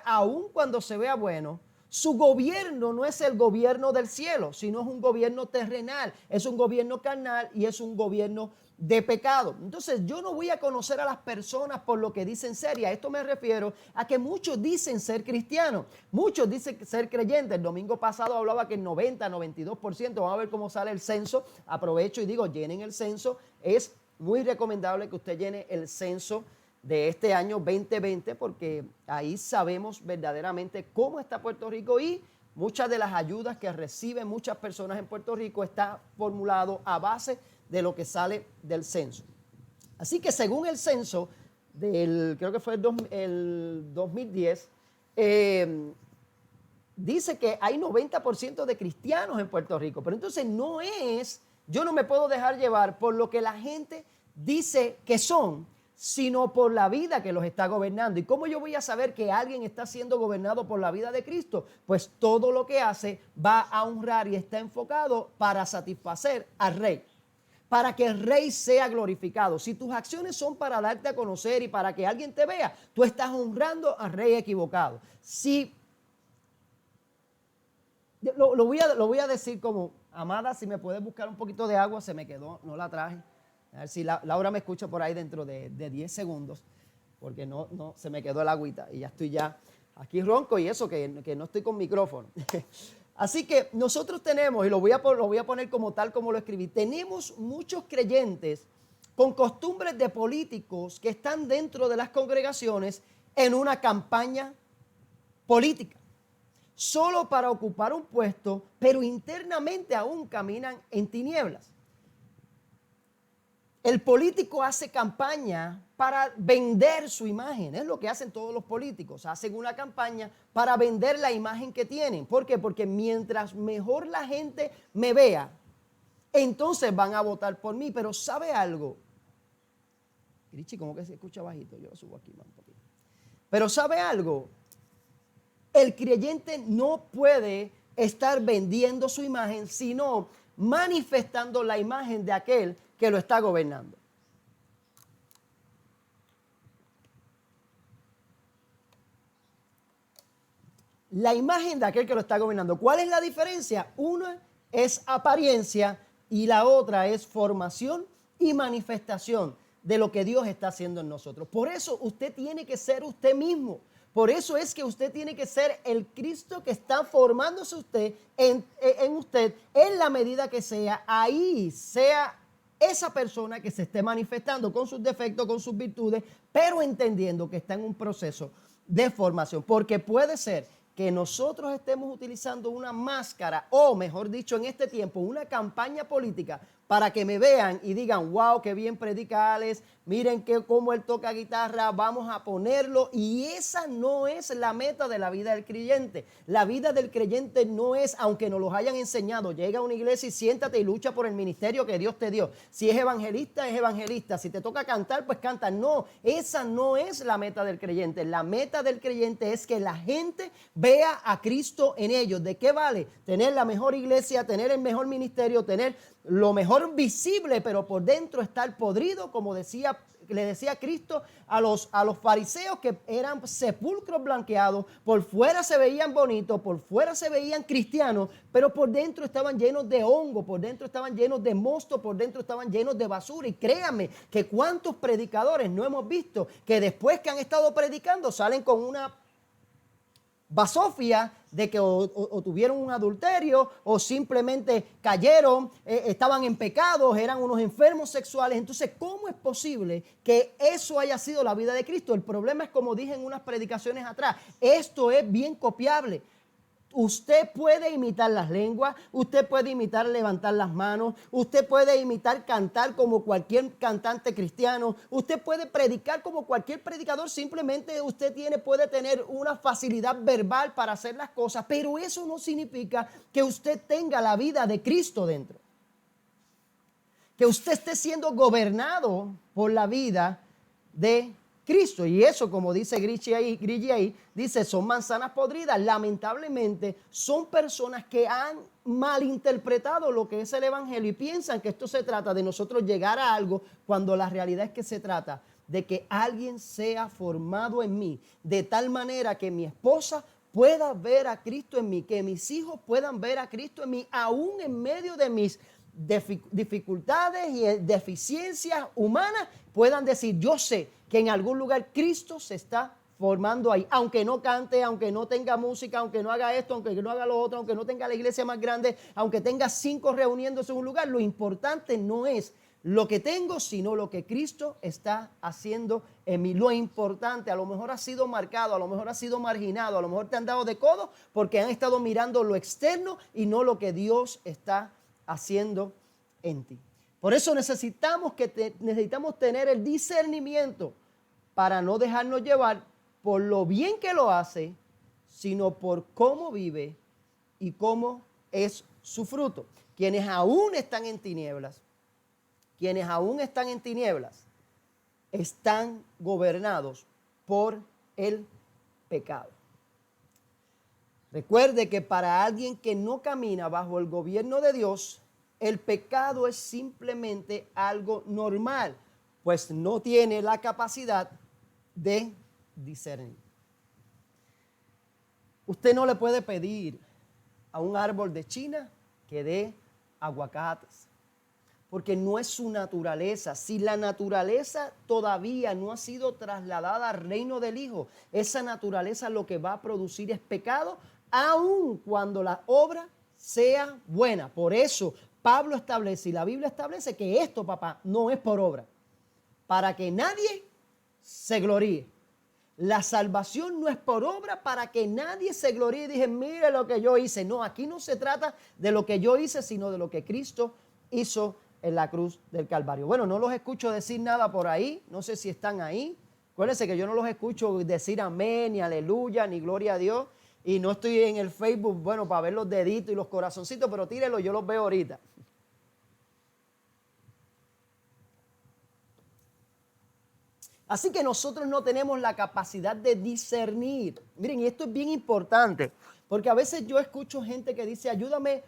aun cuando se vea bueno, su gobierno no es el gobierno del cielo, sino es un gobierno terrenal, es un gobierno carnal y es un gobierno de pecado. Entonces yo no voy a conocer a las personas por lo que dicen ser, y a esto me refiero a que muchos dicen ser cristianos, muchos dicen ser creyentes. El domingo pasado hablaba que el 92%, vamos a ver cómo sale el censo, aprovecho y digo, llenen el censo, es muy recomendable que usted llene el censo de este año 2020 porque ahí sabemos verdaderamente cómo está Puerto Rico y muchas de las ayudas que reciben muchas personas en Puerto Rico está formulado a base de lo que sale del censo. Así que según el censo creo que fue el 2010, dice que hay 90% de cristianos en Puerto Rico, pero entonces yo no me puedo dejar llevar por lo que la gente dice que son, sino por la vida que los está gobernando. ¿Y cómo yo voy a saber que alguien está siendo gobernado por la vida de Cristo? Pues todo lo que hace va a honrar y está enfocado para satisfacer al Rey, para que el Rey sea glorificado. Si tus acciones son para darte a conocer y para que alguien te vea, tú estás honrando al Rey equivocado. Si lo voy a decir como, amada, si me puedes buscar un poquito de agua, se me quedó, no la traje. A ver si Laura me escucha por ahí dentro de 10 segundos, porque no se me quedó el agüita y ya estoy aquí ronco y eso que no estoy con micrófono. Así que nosotros tenemos, y lo voy a poner como tal como lo escribí, tenemos muchos creyentes con costumbres de políticos que están dentro de las congregaciones en una campaña política, solo para ocupar un puesto, pero internamente aún caminan en tinieblas. El político hace campaña para vender su imagen. Es lo que hacen todos los políticos. Hacen una campaña para vender la imagen que tienen. ¿Por qué? Porque mientras mejor la gente me vea, entonces van a votar por mí. Pero ¿sabe algo? Richie, ¿cómo que se escucha bajito? Yo lo subo aquí más un poquito. Pero ¿sabe algo? El creyente no puede estar vendiendo su imagen, sino manifestando la imagen de aquel que lo está gobernando. La imagen de aquel que lo está gobernando. ¿Cuál es la diferencia? Una es apariencia y la otra es formación y manifestación de lo que Dios está haciendo en nosotros. Por eso usted tiene que ser usted mismo. Por eso es que usted tiene que ser el Cristo que está formándose usted en usted en la medida que sea, ahí sea esa persona que se esté manifestando con sus defectos, con sus virtudes, pero entendiendo que está en un proceso de formación. Porque puede ser que nosotros estemos utilizando una máscara, o mejor dicho, en este tiempo, una campaña política para que me vean y digan, wow, qué bien predica Alex, miren cómo él toca guitarra, vamos a ponerlo. Y esa no es la meta de la vida del creyente. La vida del creyente no es, aunque nos los hayan enseñado, llega a una iglesia y siéntate y lucha por el ministerio que Dios te dio. Si es evangelista, es evangelista. Si te toca cantar, pues canta. No, esa no es la meta del creyente. La meta del creyente es que la gente vea a Cristo en ellos. ¿De qué vale tener la mejor iglesia, tener el mejor ministerio, tener lo mejor visible, pero por dentro estar podrido, como le decía Cristo a los fariseos, que eran sepulcros blanqueados? Por fuera se veían bonitos, por fuera se veían cristianos, pero por dentro estaban llenos de hongo, por dentro estaban llenos de mosto, por dentro estaban llenos de basura. Y créanme que cuántos predicadores no hemos visto que después que han estado predicando salen con una basofia de que o tuvieron un adulterio o simplemente cayeron, estaban en pecados, eran unos enfermos sexuales. Entonces, ¿cómo es posible que eso haya sido la vida de Cristo? El problema es, como dije en unas predicaciones atrás, esto es bien copiable. Usted puede imitar las lenguas, usted puede imitar levantar las manos, usted puede imitar cantar como cualquier cantante cristiano, usted puede predicar como cualquier predicador, simplemente usted puede tener una facilidad verbal para hacer las cosas, pero eso no significa que usted tenga la vida de Cristo dentro. Que usted esté siendo gobernado por la vida de Cristo. Y eso, como dice Grigi ahí, dice, son manzanas podridas. Lamentablemente, son personas que han malinterpretado lo que es el evangelio y piensan que esto se trata de nosotros llegar a algo, cuando la realidad es que se trata de que alguien sea formado en mí, de tal manera que mi esposa pueda ver a Cristo en mí, que mis hijos puedan ver a Cristo en mí, aún en medio de mis dificultades y deficiencias humanas, puedan decir, yo sé que en algún lugar Cristo se está formando ahí, aunque no cante, aunque no tenga música, aunque no haga esto, aunque no haga lo otro, aunque no tenga la iglesia más grande, aunque tenga 5 reuniéndose en un lugar. Lo importante no es lo que tengo, sino lo que Cristo está haciendo en mí. Lo importante, a lo mejor ha sido marcado, a lo mejor ha sido marginado, a lo mejor te han dado de codo porque han estado mirando lo externo y no lo que Dios está haciendo en ti. Por eso necesitamos tener el discernimiento para no dejarnos llevar por lo bien que lo hace, sino por cómo vive y cómo es su fruto. Quienes aún están en tinieblas, están gobernados por el pecado. Recuerde que para alguien que no camina bajo el gobierno de Dios, el pecado es simplemente algo normal, pues no tiene la capacidad de discernir. Usted no le puede pedir a un árbol de China que dé aguacates, porque no es su naturaleza. Si la naturaleza todavía no ha sido trasladada al reino del Hijo, esa naturaleza lo que va a producir es pecado, aun cuando la obra sea buena. Por eso Pablo establece y la Biblia establece que esto, papá, no es por obra, para que nadie se gloríe. La salvación no es por obra para que nadie se gloríe y dije, mire lo que yo hice. No, aquí no se trata de lo que yo hice, sino de lo que Cristo hizo en la cruz del Calvario. Bueno, no los escucho decir nada por ahí, no sé si están ahí. Acuérdense que yo no los escucho decir amén, ni aleluya, ni gloria a Dios. Y no estoy en el Facebook, bueno, para ver los deditos y los corazoncitos, pero tírenlo, yo los veo ahorita. Así que nosotros no tenemos la capacidad de discernir. Miren, y esto es bien importante, porque a veces yo escucho gente que dice, ayúdame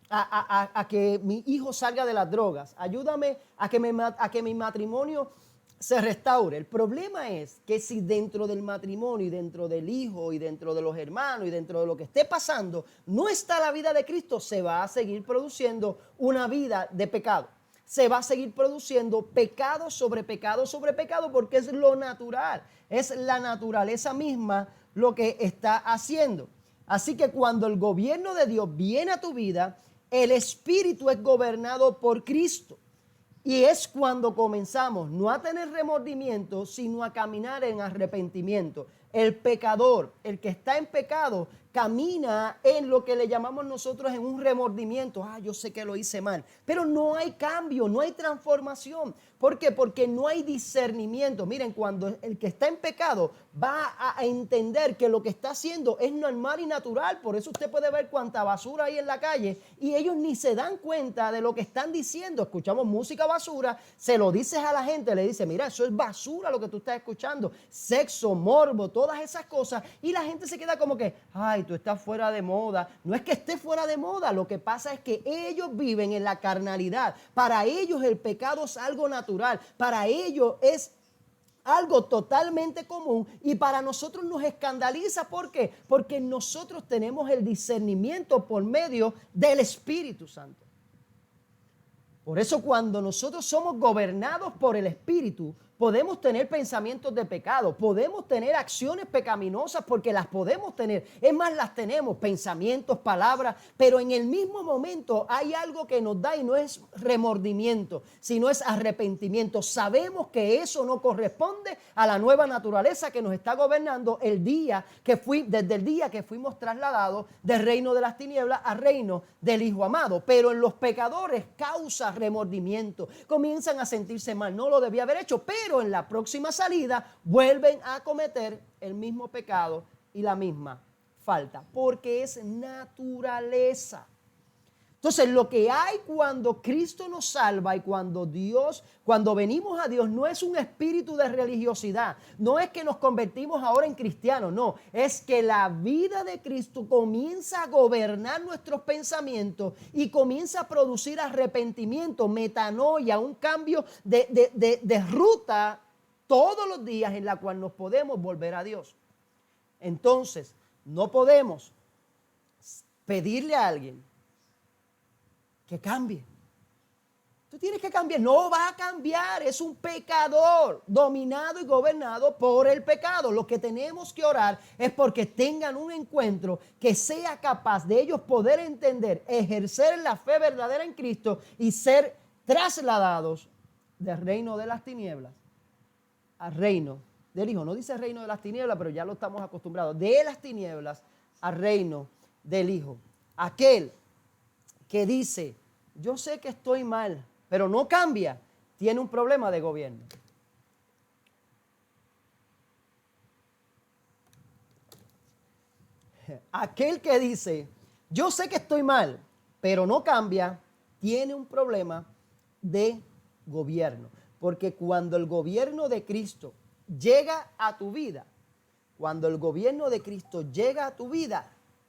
a que mi hijo salga de las drogas, ayúdame a que mi matrimonio se restaure. El problema es que si dentro del matrimonio y dentro del hijo y dentro de los hermanos y dentro de lo que esté pasando no está la vida de Cristo, se va a seguir produciendo una vida de pecado. Se va a seguir produciendo pecado sobre pecado sobre pecado, porque es lo natural, es la naturaleza misma lo que está haciendo. Así que cuando el gobierno de Dios viene a tu vida, el espíritu es gobernado por Cristo. Y es cuando comenzamos no a tener remordimiento, sino a caminar en arrepentimiento. El pecador, el que está en pecado, camina en lo que le llamamos nosotros en un remordimiento. Yo sé que lo hice mal. Pero no hay cambio, no hay transformación. ¿Por qué? Porque no hay discernimiento. Miren, cuando el que está en pecado va a entender que lo que está haciendo es normal y natural. Por eso usted puede ver cuánta basura hay en la calle y ellos ni se dan cuenta de lo que están diciendo. Escuchamos música basura, se lo dices a la gente, le dice, mira, eso es basura lo que tú estás escuchando. Sexo, morbo, todas esas cosas. Y la gente se queda como que, ay, tú estás fuera de moda. No es que esté fuera de moda, lo que pasa es que ellos viven en la carnalidad. Para ellos el pecado es algo natural. Para ellos es algo totalmente común y para nosotros nos escandaliza. ¿Por qué? Porque nosotros tenemos el discernimiento por medio del Espíritu Santo. Por eso cuando nosotros somos gobernados por el Espíritu, podemos tener pensamientos de pecado, podemos tener acciones pecaminosas porque las podemos tener. Es más, las tenemos, pensamientos, palabras, pero en el mismo momento hay algo que nos da y no es remordimiento, sino es arrepentimiento. Sabemos que eso no corresponde a la nueva naturaleza que nos está gobernando desde el día que fuimos trasladados del reino de las tinieblas al reino del Hijo amado. Pero en los pecadores causa remordimiento, comienzan a sentirse mal, no lo debía haber hecho, pero en la próxima salida vuelven a cometer el mismo pecado y la misma falta, porque es naturaleza. Entonces, lo que hay cuando Cristo nos salva y cuando venimos a Dios, no es un espíritu de religiosidad, no es que nos convertimos ahora en cristianos, no, es que la vida de Cristo comienza a gobernar nuestros pensamientos y comienza a producir arrepentimiento, metanoia, un cambio de ruta todos los días en la cual nos podemos volver a Dios. Entonces, no podemos pedirle a alguien que cambie. Tú tienes que cambiar. No va a cambiar. Es un pecador dominado y gobernado por el pecado. Lo que tenemos que orar es porque tengan un encuentro que sea capaz de ellos poder entender, ejercer la fe verdadera en Cristo y ser trasladados del reino de las tinieblas al reino del Hijo. No dice reino de las tinieblas, pero ya lo estamos acostumbrados. De las tinieblas al reino del Hijo. Aquel que dice, yo sé que estoy mal, pero no cambia, tiene un problema de gobierno. Aquel que dice, yo sé que estoy mal, pero no cambia, tiene un problema de gobierno. Porque cuando el gobierno de Cristo llega a tu vida,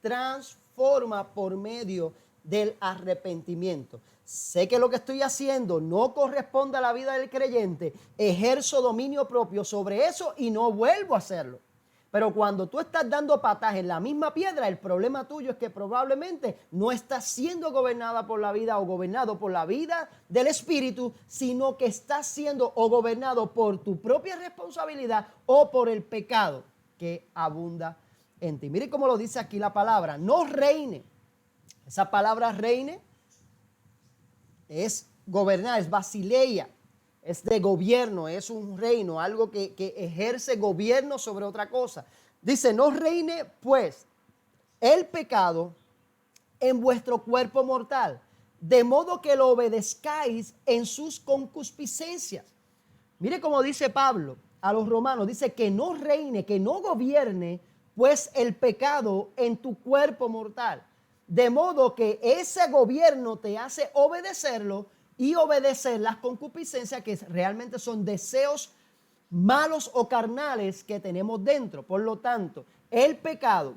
transforma por medio del arrepentimiento. Sé que lo que estoy haciendo no corresponde a la vida del creyente, ejerzo dominio propio sobre eso y no vuelvo a hacerlo. Pero cuando tú estás dando patas en la misma piedra, el problema tuyo es que probablemente no estás siendo gobernada por la vida o gobernado por la vida del Espíritu, sino que estás siendo o gobernado por tu propia responsabilidad o por el pecado que abunda en ti. Mire cómo lo dice aquí la palabra, no reine. Esa palabra reine es gobernar, es basileia, es de gobierno, es un reino, algo que ejerce gobierno sobre otra cosa. Dice, no reine pues el pecado en vuestro cuerpo mortal, de modo que lo obedezcáis en sus concupiscencias. Mire cómo dice Pablo a los romanos, dice que no reine, que no gobierne pues el pecado en tu cuerpo mortal. De modo que ese gobierno te hace obedecerlo y obedecer las concupiscencias que realmente son deseos malos o carnales que tenemos dentro. Por lo tanto, el pecado,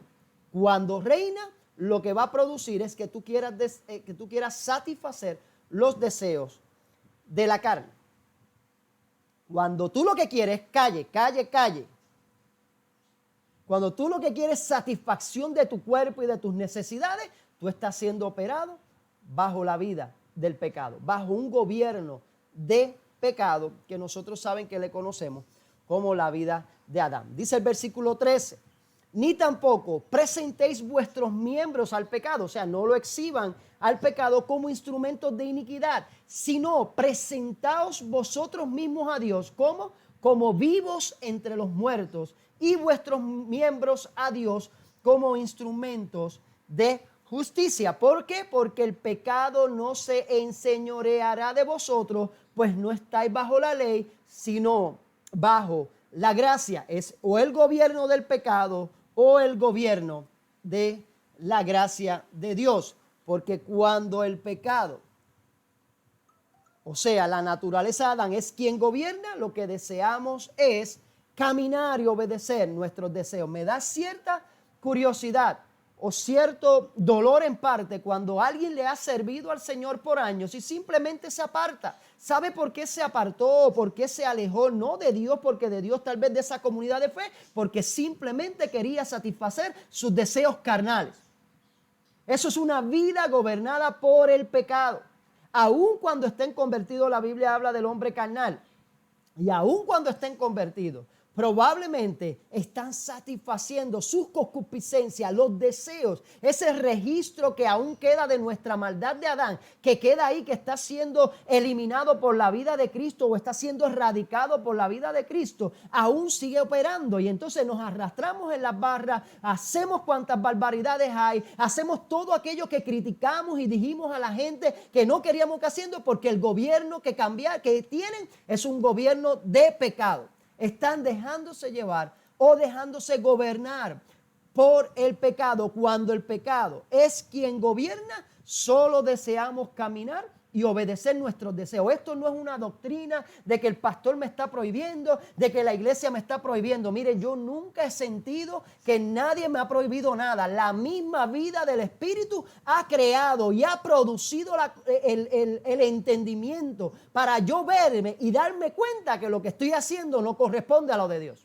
cuando reina, lo que va a producir es que tú quieras satisfacer los deseos de la carne. Cuando tú lo que quieres es calle. Cuando tú lo que quieres es satisfacción de tu cuerpo y de tus necesidades, tú estás siendo operado bajo la vida del pecado, bajo un gobierno de pecado que nosotros saben que le conocemos como la vida de Adán. Dice el versículo 13, ni tampoco presentéis vuestros miembros al pecado, o sea, no lo exhiban al pecado como instrumentos de iniquidad, sino presentaos vosotros mismos a Dios como vivos entre los muertos y vuestros miembros a Dios como instrumentos de justicia. ¿Por qué? Porque el pecado no se enseñoreará de vosotros, pues no estáis bajo la ley, sino bajo la gracia. Es o el gobierno del pecado o el gobierno de la gracia de Dios. Porque cuando el pecado, o sea, la naturaleza de Adán es quien gobierna, lo que deseamos es caminar y obedecer nuestros deseos. Me da cierta curiosidad o cierto dolor en parte cuando alguien le ha servido al Señor por años y simplemente se aparta. ¿Sabe por qué se apartó o por qué se alejó? No de Dios, porque de Dios tal vez de esa comunidad de fe, porque simplemente quería satisfacer sus deseos carnales. Eso es una vida gobernada por el pecado. Aun cuando estén convertidos, la Biblia habla del hombre carnal. Y aun cuando estén convertidos, probablemente están satisfaciendo sus concupiscencias, los deseos, ese registro que aún queda de nuestra maldad de Adán, que queda ahí, que está siendo eliminado por la vida de Cristo o está siendo erradicado por la vida de Cristo, aún sigue operando. Y entonces nos arrastramos en las barras, hacemos cuantas barbaridades hay, hacemos todo aquello que criticamos y dijimos a la gente que no queríamos que haciendo, porque el gobierno que tienen es un gobierno de pecado. Están dejándose llevar o dejándose gobernar por el pecado. Cuando el pecado es quien gobierna, solo deseamos caminar y obedecer nuestros deseos. Esto no es una doctrina de que el pastor me está prohibiendo, de que la iglesia me está prohibiendo. Mire, yo nunca he sentido que nadie me ha prohibido nada. La misma vida del Espíritu ha creado y ha producido el entendimiento para yo verme y darme cuenta que lo que estoy haciendo no corresponde a lo de Dios.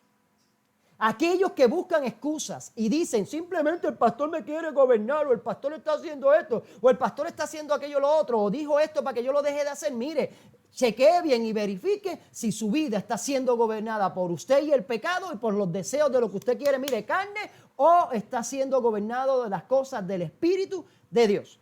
Aquellos que buscan excusas y dicen simplemente el pastor me quiere gobernar, o el pastor está haciendo esto, o el pastor está haciendo aquello lo otro, o dijo esto para que yo lo deje de hacer. Mire, chequee bien y verifique si su vida está siendo gobernada por usted y el pecado y por los deseos de lo que usted quiere, mire, carne, o está siendo gobernado de las cosas del Espíritu de Dios.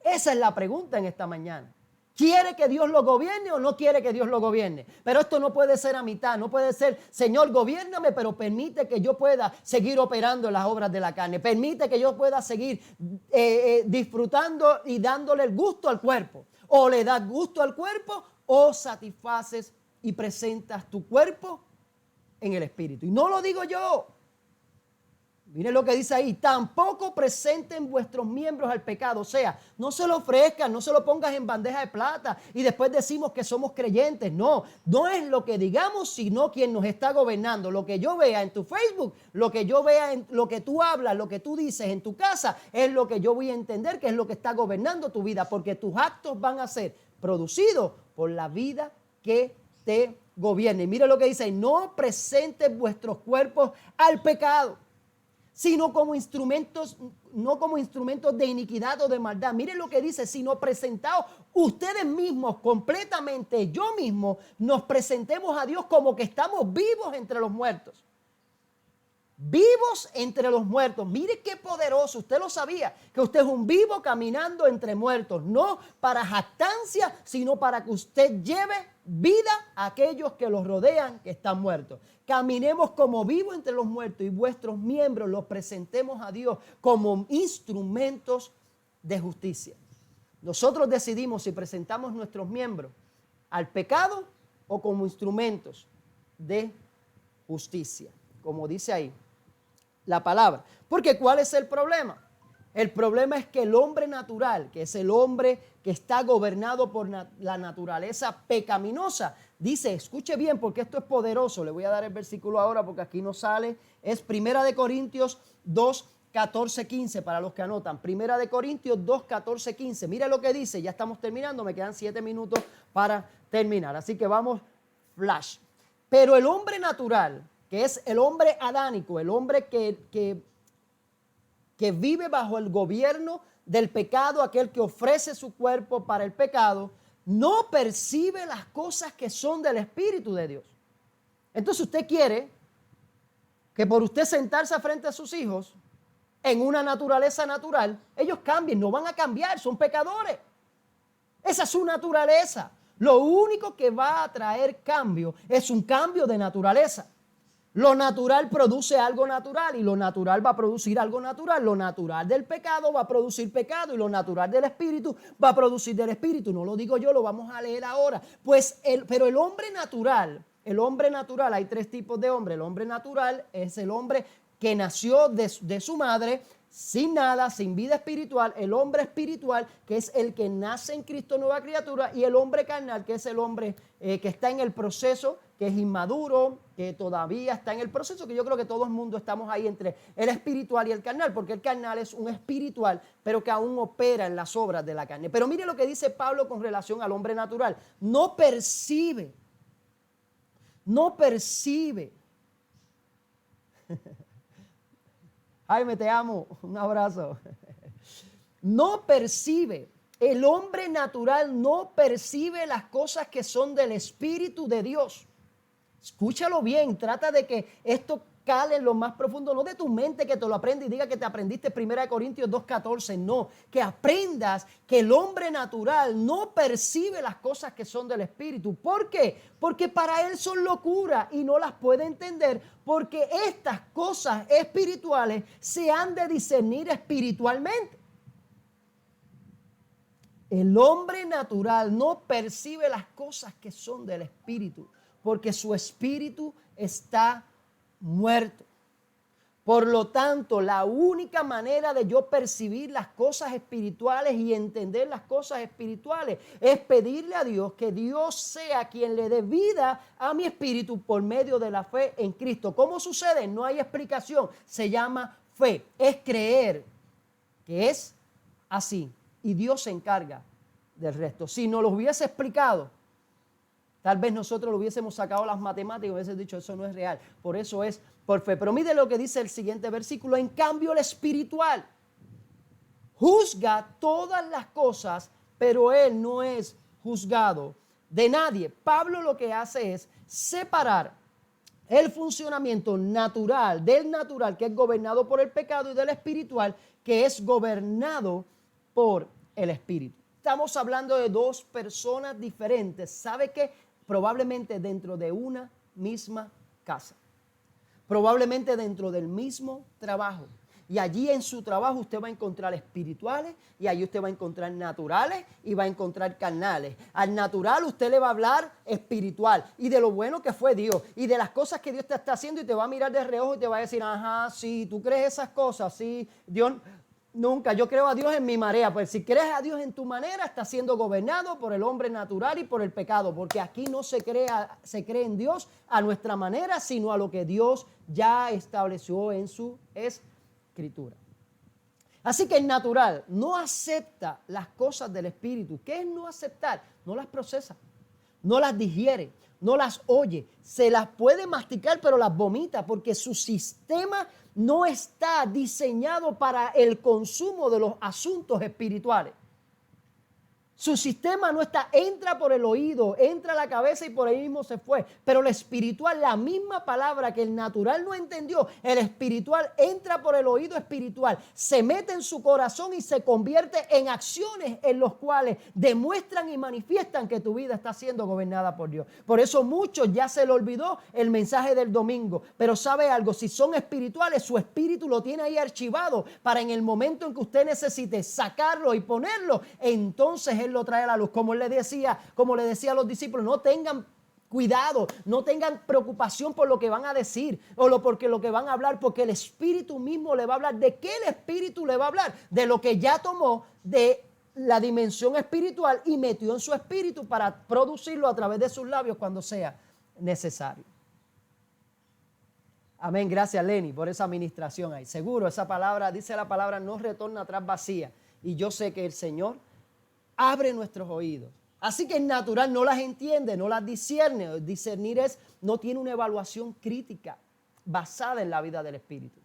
Esa es la pregunta en esta mañana. ¿Quiere que Dios lo gobierne o no quiere que Dios lo gobierne? Pero esto no puede ser a mitad, no puede ser, Señor, gobiérname, pero permite que yo pueda seguir operando en las obras de la carne. Permite que yo pueda seguir disfrutando y dándole el gusto al cuerpo. O le das gusto al cuerpo o satisfaces y presentas tu cuerpo en el Espíritu. Y no lo digo yo. Miren lo que dice ahí, tampoco presenten vuestros miembros al pecado. O sea, no se lo ofrezcan, no se lo pongas en bandeja de plata y después decimos que somos creyentes. No, no es lo que digamos, sino quien nos está gobernando. Lo que yo vea en tu Facebook, lo que yo vea en lo que tú hablas, lo que tú dices en tu casa, es lo que yo voy a entender que es lo que está gobernando tu vida, porque tus actos van a ser producidos por la vida que te gobierne. Mire lo que dice, no presenten vuestros cuerpos al pecado, sino como instrumentos, no como instrumentos de iniquidad o de maldad. Miren lo que dice, sino presentaos ustedes mismos completamente, yo mismo, nos presentemos a Dios como que estamos vivos entre los muertos. Vivos entre los muertos. Mire qué poderoso. Usted lo sabía, que usted es un vivo caminando entre muertos. No para jactancia, sino para que usted lleve vida a aquellos que los rodean, que están muertos. Caminemos como vivos entre los muertos y vuestros miembros los presentemos a Dios como instrumentos de justicia. Nosotros decidimos si presentamos nuestros miembros al pecado o como instrumentos de justicia, como dice ahí la palabra. Porque ¿cuál es el problema? El problema es que el hombre natural, que es el hombre que está gobernado por la naturaleza pecaminosa, dice, escuche bien porque esto es poderoso, le voy a dar el versículo ahora porque aquí no sale, es 1 Corintios 2, 14, 15 para los que anotan, 1 Corintios 2, 14, 15, mira lo que dice, ya estamos terminando, me quedan 7 minutos para terminar, así que vamos flash. Pero el hombre natural, que es el hombre adánico, el hombre que vive bajo el gobierno del pecado, aquel que ofrece su cuerpo para el pecado, no percibe las cosas que son del Espíritu de Dios. Entonces usted quiere que por usted sentarse frente a sus hijos en una naturaleza natural, ellos cambien, no van a cambiar, son pecadores. Esa es su naturaleza. Lo único que va a traer cambio es un cambio de naturaleza. Lo natural produce algo natural y lo natural va a producir algo natural. Lo natural del pecado va a producir pecado y lo natural del espíritu va a producir del espíritu. No lo digo yo, lo vamos a leer ahora. Pero el hombre natural, hay 3 tipos de hombre. El hombre natural es el hombre que nació de su madre sin nada, sin vida espiritual. El hombre espiritual, que es el que nace en Cristo, nueva criatura. Y el hombre carnal, que es el hombre que está en el proceso, que es inmaduro, que todavía está en el proceso, que yo creo que todo el mundo estamos ahí entre el espiritual y el carnal, porque el carnal es un espiritual, pero que aún opera en las obras de la carne. Pero mire lo que dice Pablo con relación al hombre natural. No percibe. Jaime, te amo. Un abrazo. No percibe El hombre natural no percibe las cosas que son del Espíritu de Dios. Escúchalo bien, trata de que esto cale en lo más profundo, no de tu mente que te lo aprende y diga que te aprendiste 1 Corintios 2:14, no, que aprendas que el hombre natural no percibe las cosas que son del Espíritu. ¿Por qué? Porque para él son locura y no las puede entender, porque estas cosas espirituales se han de discernir espiritualmente. El hombre natural no percibe las cosas que son del Espíritu, porque su espíritu está muerto. Por lo tanto, la única manera de yo percibir las cosas espirituales y entender las cosas espirituales es pedirle a Dios que Dios sea quien le dé vida a mi espíritu por medio de la fe en Cristo. ¿Cómo sucede? No hay explicación. Se llama fe. Es creer que es así. Y Dios se encarga del resto. Si no lo hubiese explicado, tal vez nosotros lo hubiésemos sacado las matemáticas y hubiésemos dicho, eso no es real. Por eso es por fe. Pero mire lo que dice el siguiente versículo. En cambio, el espiritual juzga todas las cosas, pero él no es juzgado de nadie. Pablo lo que hace es separar el funcionamiento natural del natural, que es gobernado por el pecado, y del espiritual, que es gobernado por el espíritu. Estamos hablando de dos personas diferentes. ¿Sabe qué? Probablemente dentro de una misma casa. Probablemente dentro del mismo trabajo. Y allí en su trabajo usted va a encontrar espirituales y allí usted va a encontrar naturales y va a encontrar carnales. Al natural usted le va a hablar espiritual y de lo bueno que fue Dios y de las cosas que Dios te está haciendo y te va a mirar de reojo y te va a decir, ajá, sí, tú crees esas cosas, sí, Dios... Nunca, yo creo a Dios en mi marea. Pues si crees a Dios en tu manera, está siendo gobernado por el hombre natural y por el pecado. Porque aquí no se cree en Dios a nuestra manera, sino a lo que Dios ya estableció en su escritura. Así que el natural no acepta las cosas del Espíritu. ¿Qué es no aceptar? No las procesa, no las digiere, no las oye. Se las puede masticar, pero las vomita porque su sistema no está diseñado para el consumo de los asuntos espirituales. Su sistema no está, entra por el oído, entra a la cabeza y por ahí mismo se fue. Pero el espiritual, la misma palabra que el natural no entendió, el espiritual entra por el oído espiritual, se mete en su corazón y se convierte en acciones en los cuales demuestran y manifiestan que tu vida está siendo gobernada por Dios. Por eso muchos ya se le olvidó el mensaje del domingo. Pero ¿sabe algo? Si son espirituales, su espíritu lo tiene ahí archivado para en el momento en que usted necesite sacarlo y ponerlo, entonces Él lo trae a la luz. Como le decía a los discípulos, no tengan cuidado, no tengan preocupación por lo que van a decir o porque lo que van a hablar, porque el Espíritu mismo le va a hablar. ¿De qué el Espíritu le va a hablar? De lo que ya tomó de la dimensión espiritual y metió en su espíritu para producirlo a través de sus labios cuando sea necesario. Amén, gracias Lenny por esa administración ahí. Seguro esa palabra, dice la palabra, no retorna atrás vacía. Y yo sé que el Señor abre nuestros oídos. Así que el natural no las entiende, no las discierne. Discernir no tiene una evaluación crítica basada en la vida del Espíritu.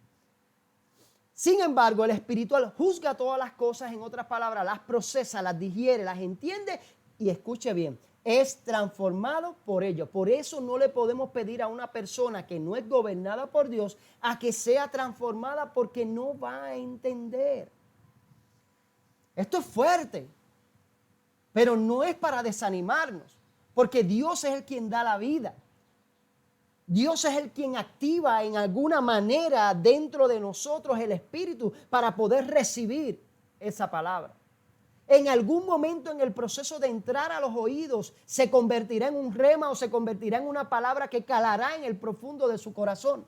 Sin embargo, el espiritual juzga todas las cosas, en otras palabras, las procesa, las digiere, las entiende y escuche bien, es transformado por ello. Por eso no le podemos pedir a una persona que no es gobernada por Dios a que sea transformada porque no va a entender. Esto es fuerte. Pero no es para desanimarnos, porque Dios es el quien da la vida. Dios es el quien activa en alguna manera dentro de nosotros el Espíritu para poder recibir esa palabra. En algún momento en el proceso de entrar a los oídos se convertirá en un rema o se convertirá en una palabra que calará en el profundo de su corazón.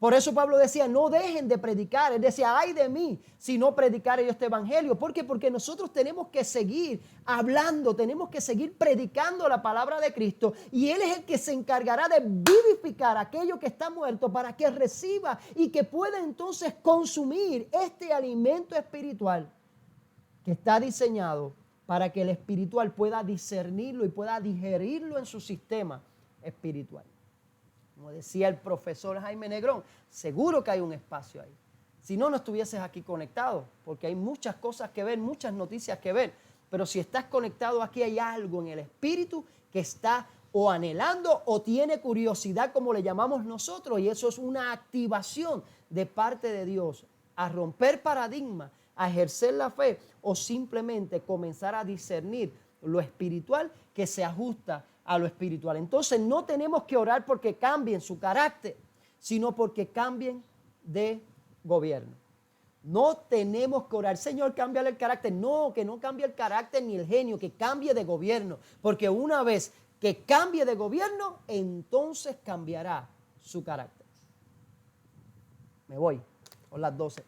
Por eso Pablo decía, no dejen de predicar. Él decía, ay de mí si no predicare yo este evangelio. ¿Por qué? Porque nosotros tenemos que seguir hablando, tenemos que seguir predicando la palabra de Cristo. Y Él es el que se encargará de vivificar aquello que está muerto para que reciba y que pueda entonces consumir este alimento espiritual que está diseñado para que el espiritual pueda discernirlo y pueda digerirlo en su sistema espiritual. Como decía el profesor Jaime Negrón, seguro que hay un espacio ahí. Si no, no estuvieses aquí conectado, porque hay muchas cosas que ver, muchas noticias que ver. pero si estás conectado aquí hay algo en el espíritu que está o anhelando o tiene curiosidad, como le llamamos nosotros, y eso es una activación de parte de Dios a romper paradigmas, a ejercer la fe o simplemente comenzar a discernir lo espiritual que se ajusta a lo espiritual. Entonces no tenemos que orar porque cambien su carácter, sino porque cambien de gobierno. No tenemos que orar, Señor, cámbiale el carácter. No, que no cambie el carácter ni el genio, que cambie de gobierno. Porque una vez que cambie de gobierno, entonces cambiará su carácter. Me voy, son las 12.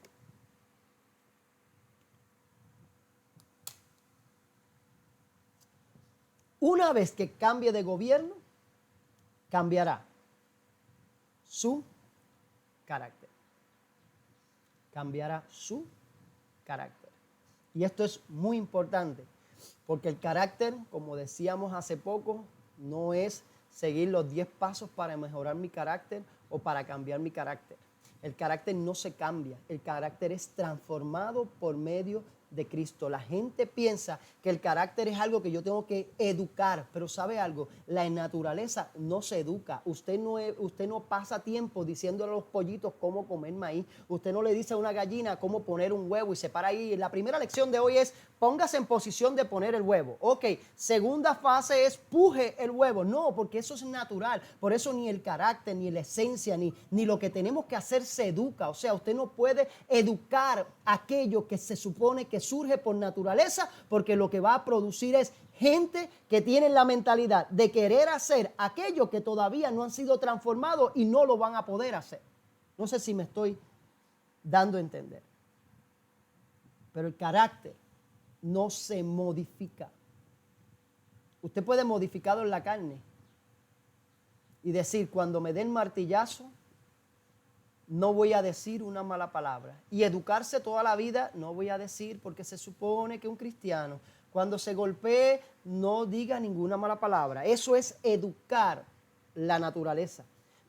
Una vez que cambie de gobierno, cambiará su carácter. Cambiará su carácter. Y esto es muy importante, porque el carácter, como decíamos hace poco, no es seguir los 10 pasos para mejorar mi carácter o para cambiar mi carácter. El carácter no se cambia, el carácter es transformado por medio de Cristo. La gente piensa que el carácter es algo que yo tengo que educar, pero ¿sabe algo? La naturaleza no se educa. Usted no pasa tiempo diciéndole a los pollitos cómo comer maíz. Usted no le dice a una gallina cómo poner un huevo y se para ahí. La primera lección de hoy es póngase en posición de poner el huevo. Ok, segunda fase es puje el huevo. No, porque eso es natural. Por eso ni el carácter, ni la esencia, ni lo que tenemos que hacer se educa. O sea, usted no puede educar aquello que se supone que surge por naturaleza, porque lo que va a producir es gente que tiene la mentalidad de querer hacer aquello que todavía no han sido transformados y no lo van a poder hacer. No sé si me estoy dando a entender. Pero el carácter no se modifica. Usted puede modificarlo en la carne y decir, cuando me den martillazo, no voy a decir una mala palabra. Y educarse toda la vida, no voy a decir, porque se supone que un cristiano, cuando se golpee, no diga ninguna mala palabra. Eso es educar la naturaleza.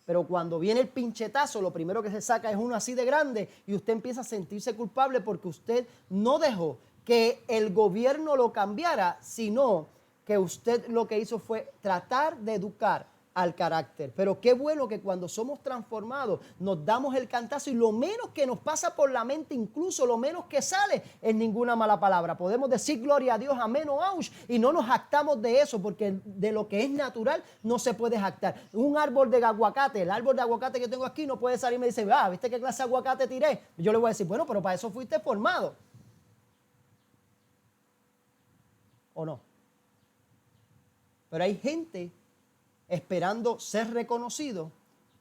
Pero cuando viene el pinchetazo, lo primero que se saca es uno así de grande y usted empieza a sentirse culpable porque usted no dejó que el gobierno lo cambiara, sino que usted lo que hizo fue tratar de educar al carácter. Pero qué bueno que cuando somos transformados nos damos el cantazo y lo menos que nos pasa por la mente, incluso lo menos que sale, es ninguna mala palabra. Podemos decir gloria a Dios, amén o aush, y no nos jactamos de eso, porque de lo que es natural no se puede jactar. Un árbol de aguacate, el árbol de aguacate que tengo aquí no puede salir y me dice, ¿viste qué clase de aguacate tiré? Yo le voy a decir, bueno, pero para eso fuiste formado. ¿O no? Pero hay gente esperando ser reconocido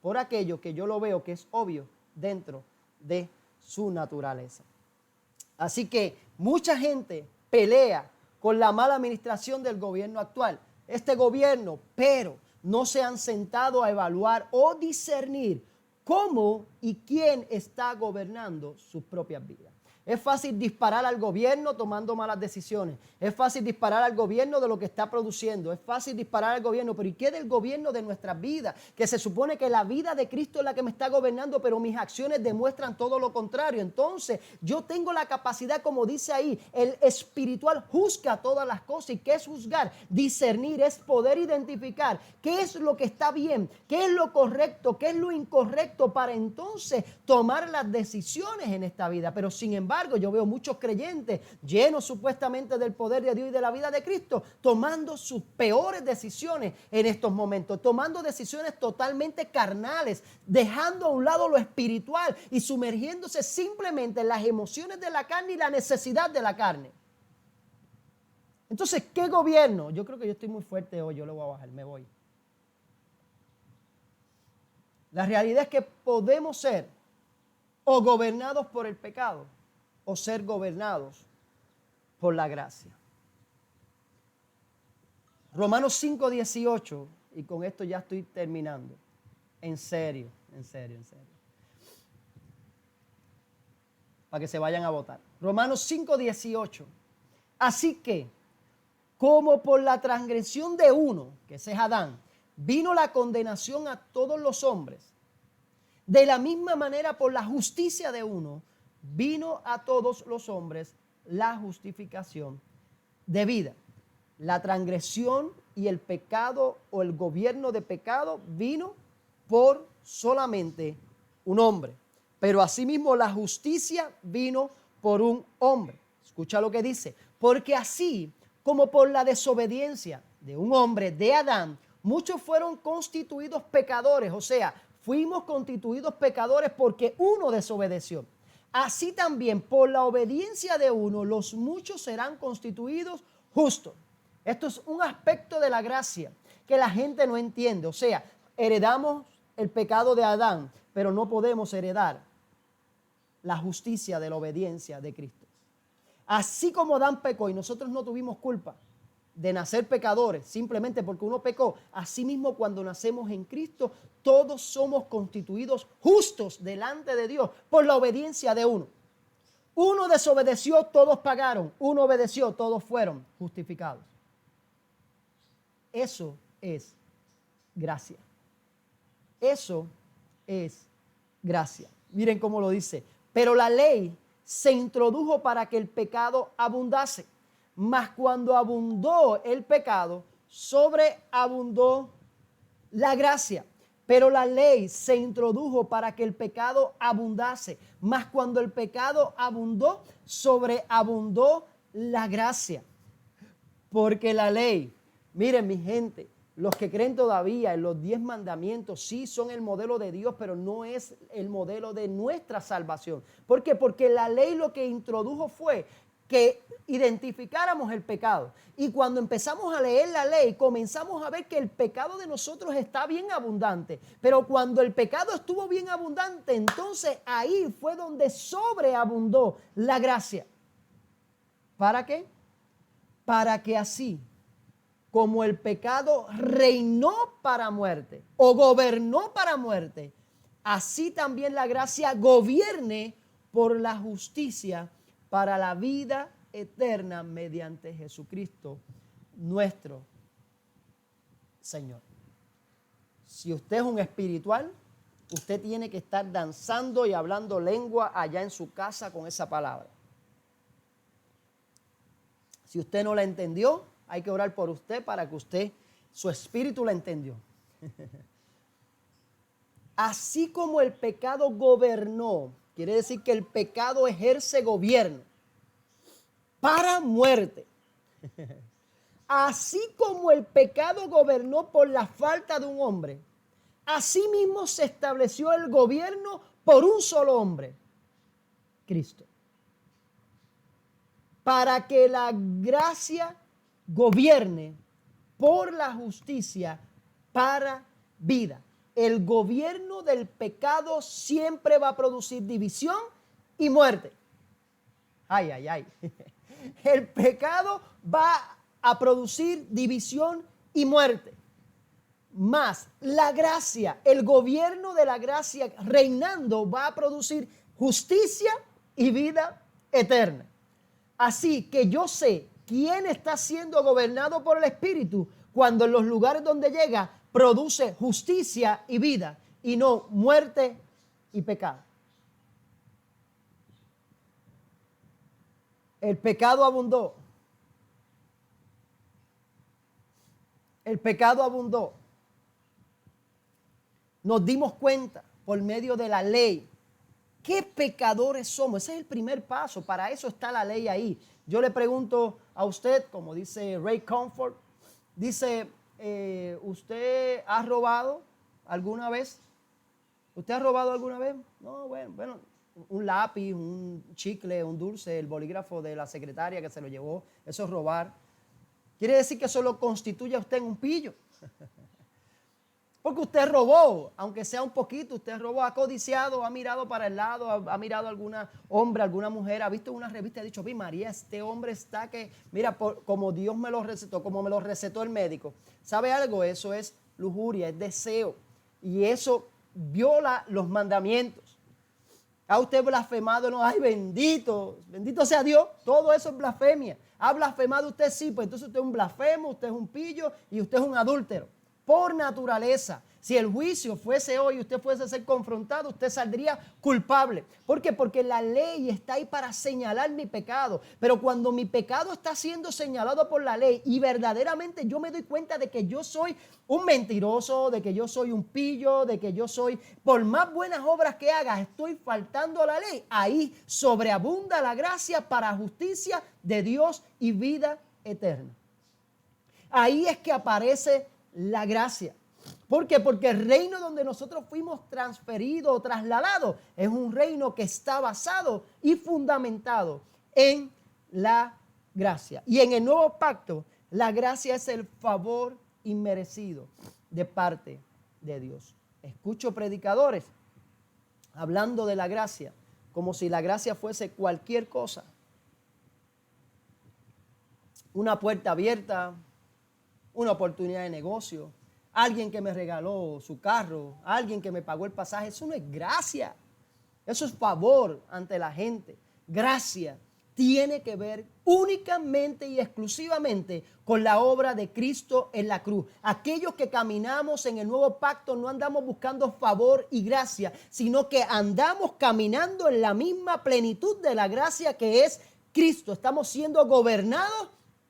por aquello que yo lo veo que es obvio dentro de su naturaleza. Así que mucha gente pelea con la mala administración del gobierno actual. Este gobierno, pero no se han sentado a evaluar o discernir cómo y quién está gobernando sus propias vidas. Es fácil disparar al gobierno tomando malas decisiones. Es fácil disparar al gobierno de lo que está produciendo. Es fácil disparar al gobierno. Pero ¿y qué del gobierno de nuestras vidas? Que se supone que la vida de Cristo es la que me está gobernando, pero mis acciones demuestran todo lo contrario. Entonces, yo tengo la capacidad, como dice ahí, el espiritual juzga todas las cosas. ¿Y qué es juzgar? Discernir es poder identificar qué es lo que está bien, qué es lo correcto, qué es lo incorrecto, para entonces tomar las decisiones en esta vida. Pero sin embargo, yo veo muchos creyentes llenos supuestamente del poder de Dios y de la vida de Cristo, tomando sus peores decisiones en estos momentos, tomando decisiones totalmente carnales, dejando a un lado lo espiritual y sumergiéndose simplemente en las emociones de la carne y la necesidad de la carne. Entonces, ¿qué gobierno? Yo creo que yo estoy muy fuerte hoy, yo lo voy a bajar, me voy. La realidad es que podemos ser o gobernados por el pecado, o ser gobernados por la gracia. Romanos 5:18, y con esto ya estoy terminando. En serio. Para que se vayan a votar. Romanos 5:18. Así que, como por la transgresión de uno, que ese es Adán, vino la condenación a todos los hombres, de la misma manera por la justicia de uno, vino a todos los hombres la justificación de vida. La transgresión y el pecado o el gobierno de pecado vino por solamente un hombre. Pero asimismo la justicia vino por un hombre. Escucha lo que dice. Porque así como por la desobediencia de un hombre, de Adán, muchos fueron constituidos pecadores. O sea, fuimos constituidos pecadores porque uno desobedeció. Así también por la obediencia de uno, los muchos serán constituidos justos. Esto es un aspecto de la gracia que la gente no entiende. O sea, heredamos el pecado de Adán, pero no podemos heredar la justicia de la obediencia de Cristo. Así como Adán pecó y nosotros no tuvimos culpa de nacer pecadores, simplemente porque uno pecó, asimismo cuando nacemos en Cristo, todos somos constituidos justos delante de Dios por la obediencia de uno. Uno desobedeció, todos pagaron. Uno obedeció, todos fueron justificados. Eso es gracia. Eso es gracia. Miren cómo lo dice. Pero la ley se introdujo para que el pecado abundase. Mas cuando abundó el pecado, sobreabundó la gracia. Pero la ley se introdujo para que el pecado abundase. Mas cuando el pecado abundó, sobreabundó la gracia. Porque la ley, miren mi gente, los que creen todavía en los 10 mandamientos sí son el modelo de Dios, pero no es el modelo de nuestra salvación. ¿Por qué? Porque la ley lo que introdujo fue que identificáramos el pecado. Y cuando empezamos a leer la ley, comenzamos a ver que el pecado de nosotros está bien abundante. Pero cuando el pecado estuvo bien abundante, entonces ahí fue donde sobreabundó la gracia. ¿Para qué? Para que así, como el pecado reinó para muerte o gobernó para muerte, así también la gracia gobierne por la justicia para la vida eterna mediante Jesucristo, nuestro Señor. Si usted es un espiritual, usted tiene que estar danzando y hablando lengua allá en su casa con esa palabra. Si usted no la entendió, hay que orar por usted para que usted, su espíritu la entendió. Así como el pecado gobernó, quiere decir que el pecado ejerce gobierno para muerte. Así como el pecado gobernó por la falta de un hombre, así mismo se estableció el gobierno por un solo hombre, Cristo. Para que la gracia gobierne por la justicia para vida. El gobierno del pecado siempre va a producir división y muerte. Ay, ay, ay. El pecado va a producir división y muerte. Más la gracia, el gobierno de la gracia reinando va a producir justicia y vida eterna. Así que yo sé quién está siendo gobernado por el Espíritu cuando en los lugares donde llega produce justicia y vida y no muerte y pecado. El pecado abundó. El pecado abundó. Nos dimos cuenta por medio de la ley qué pecadores somos. Ese es el primer paso. Para eso está la ley ahí. Yo le pregunto a usted, como dice Ray Comfort, dice, ¿usted ha robado alguna vez? ¿Usted ha robado alguna vez? No, bueno, un lápiz, un chicle, un dulce, el bolígrafo de la secretaria que se lo llevó, eso es robar. Quiere decir que eso lo constituye a usted en un pillo. Porque usted robó, aunque sea un poquito, usted robó, ha codiciado, ha mirado para el lado, ha mirado a algún hombre, alguna mujer, ha visto una revista y ha dicho, María, este hombre está que, mira, como Dios me lo recetó, como me lo recetó el médico. ¿Sabe algo? Eso es lujuria, es deseo. Y eso viola los mandamientos. ¿Ha usted blasfemado? No, ay, bendito sea Dios. Todo eso es blasfemia. ¿Ha blasfemado usted? Sí, pues entonces usted es un blasfemo, usted es un pillo y usted es un adúltero. por naturaleza. Si el juicio fuese hoy y usted fuese a ser confrontado, usted saldría culpable. ¿Por qué? Porque la ley está ahí para señalar mi pecado. Pero cuando mi pecado está siendo señalado por la ley y verdaderamente yo me doy cuenta de que yo soy un mentiroso, de que yo soy un pillo, de que yo soy, por más buenas obras que haga, estoy faltando a la ley. Ahí sobreabunda la gracia para justicia de Dios y vida eterna. Ahí es que aparece la gracia. ¿Por qué? Porque el reino donde nosotros fuimos transferidos o trasladados es un reino que está basado y fundamentado en la gracia. Y en el nuevo pacto, la gracia es el favor inmerecido de parte de Dios. Escucho predicadores hablando de la gracia como si la gracia fuese cualquier cosa. Una puerta abierta, una oportunidad de negocio, alguien que me regaló su carro, alguien que me pagó el pasaje. Eso no es gracia. Eso es favor ante la gente. Gracia tiene que ver únicamente y exclusivamente con la obra de Cristo en la cruz. Aquellos que caminamos en el nuevo pacto no andamos buscando favor y gracia, sino que andamos caminando en la misma plenitud de la gracia que es Cristo. Estamos siendo gobernados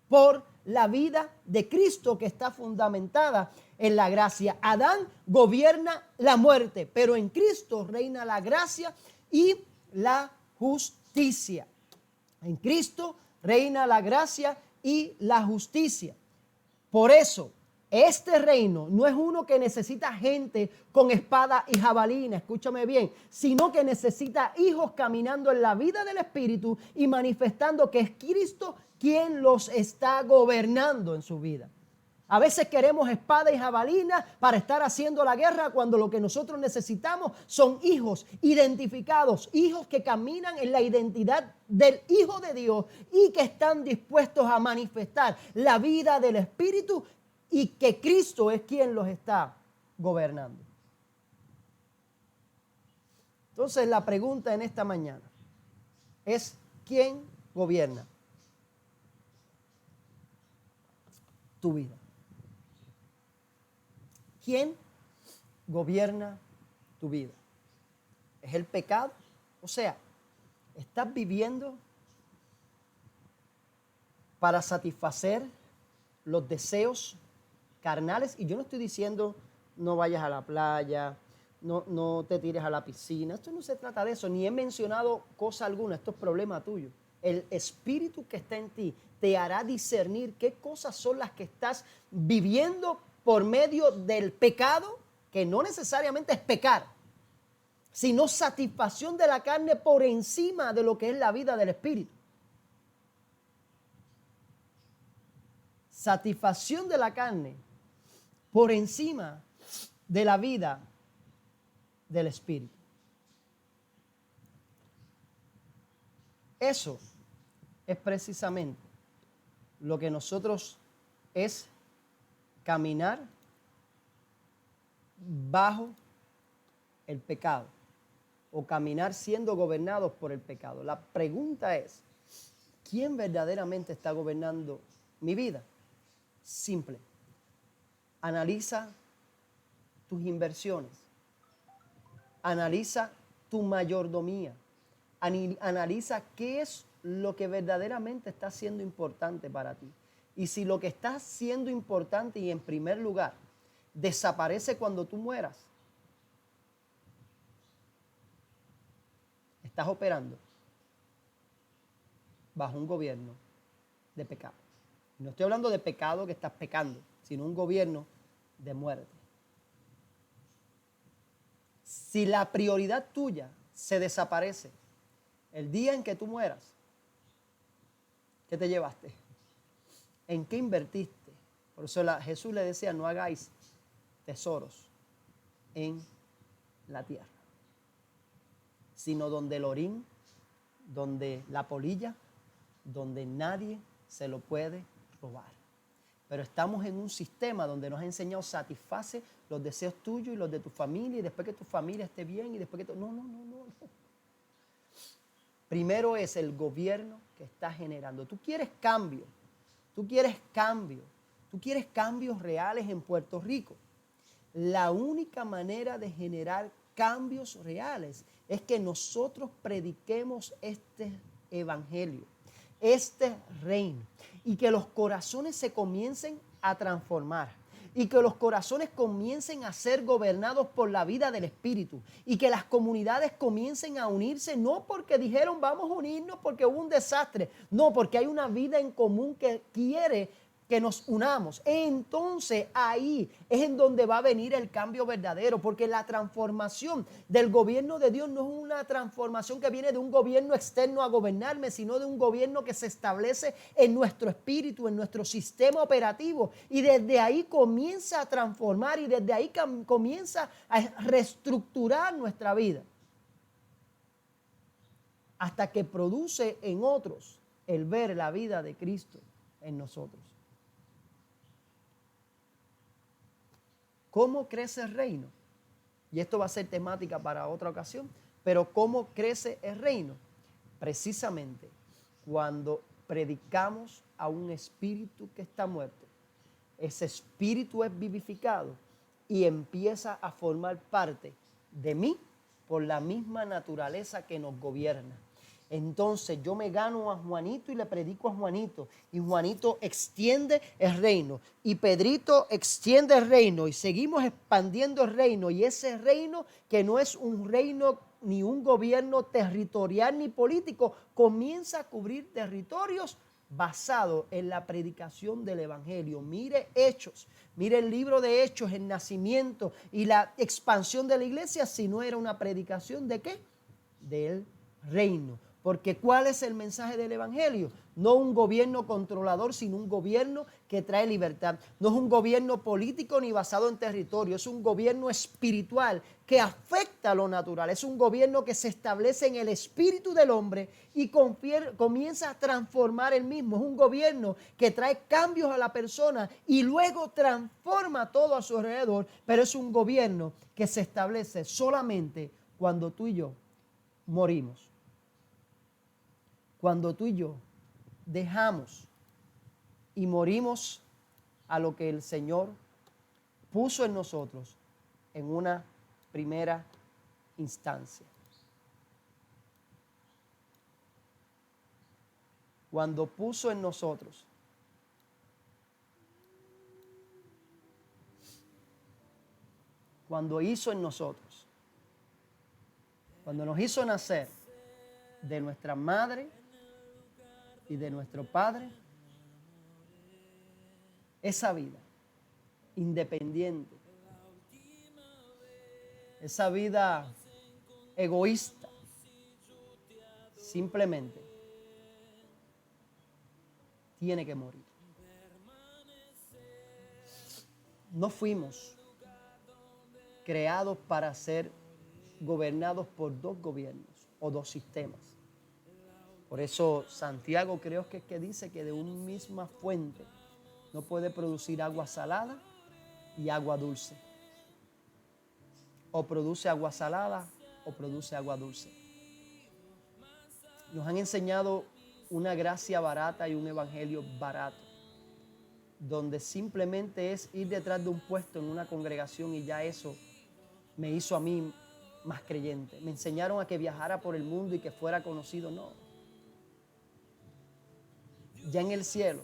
por la vida de Cristo que está fundamentada en la gracia. Adán gobierna la muerte, pero en Cristo reina la gracia y la justicia. En Cristo reina la gracia y la justicia. Por eso, este reino no es uno que necesita gente con espada y jabalina, escúchame bien, sino que necesita hijos caminando en la vida del Espíritu y manifestando que es Cristo quien los está gobernando en su vida. A veces queremos espada y jabalina para estar haciendo la guerra cuando lo que nosotros necesitamos son hijos identificados, hijos que caminan en la identidad del Hijo de Dios y que están dispuestos a manifestar la vida del Espíritu y que Cristo es quien los está gobernando. Entonces la pregunta en esta mañana es: ¿quién gobierna tu vida? ¿Quién gobierna tu vida? ¿Es el pecado? O sea, ¿estás viviendo para satisfacer los deseos carnales? Y yo no estoy diciendo no vayas a la playa, no te tires a la piscina. Esto no se trata de eso, ni he mencionado cosa alguna. Esto es problema tuyo. El Espíritu que está en ti te hará discernir qué cosas son las que estás viviendo por medio del pecado, que no necesariamente es pecar, sino satisfacción de la carne por encima de lo que es la vida del Espíritu. Satisfacción de la carne por encima de la vida del Espíritu. Eso es precisamente lo que nosotros es caminar bajo el pecado o caminar siendo gobernados por el pecado. La pregunta es: ¿quién verdaderamente está gobernando mi vida? Simple. Analiza tus inversiones. Analiza tu mayordomía. Analiza qué es lo que verdaderamente está siendo importante para ti. Y si lo que está siendo importante y en primer lugar desaparece cuando tú mueras, estás operando bajo un gobierno de pecado. No estoy hablando de pecado que estás pecando, sino un gobierno de muerte. Si la prioridad tuya se desaparece el día en que tú mueras, ¿qué te llevaste? ¿En qué invertiste? Por eso Jesús le decía: no hagáis tesoros en la tierra, sino donde el orín, donde la polilla, donde nadie se lo puede robar. Pero estamos en un sistema donde nos ha enseñado: satisface los deseos tuyos y los de tu familia, y después que tu familia esté bien, y después que no. Primero es el gobierno que está generando. Tú quieres cambio. Tú quieres cambios reales en Puerto Rico. la única manera de generar cambios reales es que nosotros prediquemos este evangelio, este reino, y que los corazones se comiencen a transformar, y que los corazones comiencen a ser gobernados por la vida del Espíritu, y que las comunidades comiencen a unirse, no porque dijeron vamos a unirnos porque hubo un desastre, no, porque hay una vida en común que quiere que nos unamos. Entonces ahí es en donde va a venir el cambio verdadero, porque la transformación del gobierno de Dios no es una transformación que viene de un gobierno externo a gobernarme, sino de un gobierno que se establece en nuestro espíritu, en nuestro sistema operativo, y desde ahí comienza a transformar, y desde ahí comienza a reestructurar nuestra vida, hasta que produce en otros el ver la vida de Cristo en nosotros. ¿Cómo crece el reino? Y esto va a ser temática para otra ocasión, pero ¿cómo crece el reino? Precisamente cuando predicamos a un espíritu que está muerto, ese espíritu es vivificado y empieza a formar parte de mí por la misma naturaleza que nos gobierna. Entonces yo me gano a Juanito y le predico a Juanito, y Juanito extiende el reino, y Pedrito extiende el reino, y seguimos expandiendo el reino, y ese reino, que no es un reino ni un gobierno territorial ni político, comienza a cubrir territorios basado en la predicación del evangelio. Mire Hechos, mire el libro de Hechos, el nacimiento y la expansión de la iglesia, si no era una predicación ¿de qué? Del reino. Porque ¿cuál es el mensaje del evangelio? No un gobierno controlador, sino un gobierno que trae libertad. No es un gobierno político ni basado en territorio, es un gobierno espiritual que afecta a lo natural. Es un gobierno que se establece en el espíritu del hombre y comienza a transformar el mismo. Es un gobierno que trae cambios a la persona y luego transforma todo a su alrededor, pero es un gobierno que se establece solamente cuando tú y yo morimos. Cuando tú y yo dejamos y morimos a lo que el Señor puso en nosotros en una primera instancia. Cuando puso en nosotros cuando hizo en nosotros, cuando nos hizo nacer de nuestra madre y de nuestro padre, esa vida independiente, esa vida egoísta, simplemente tiene que morir. No fuimos creados para ser gobernados por dos gobiernos o dos sistemas. Por eso Santiago creo que es que dice que de una misma fuente no puede producir agua salada y agua dulce. O produce agua salada o produce agua dulce. Nos han enseñado una gracia barata y un evangelio barato, donde simplemente es ir detrás de un puesto en una congregación y ya eso me hizo a mí más creyente. Me enseñaron a que viajara por el mundo y que fuera conocido. No. Ya en el cielo,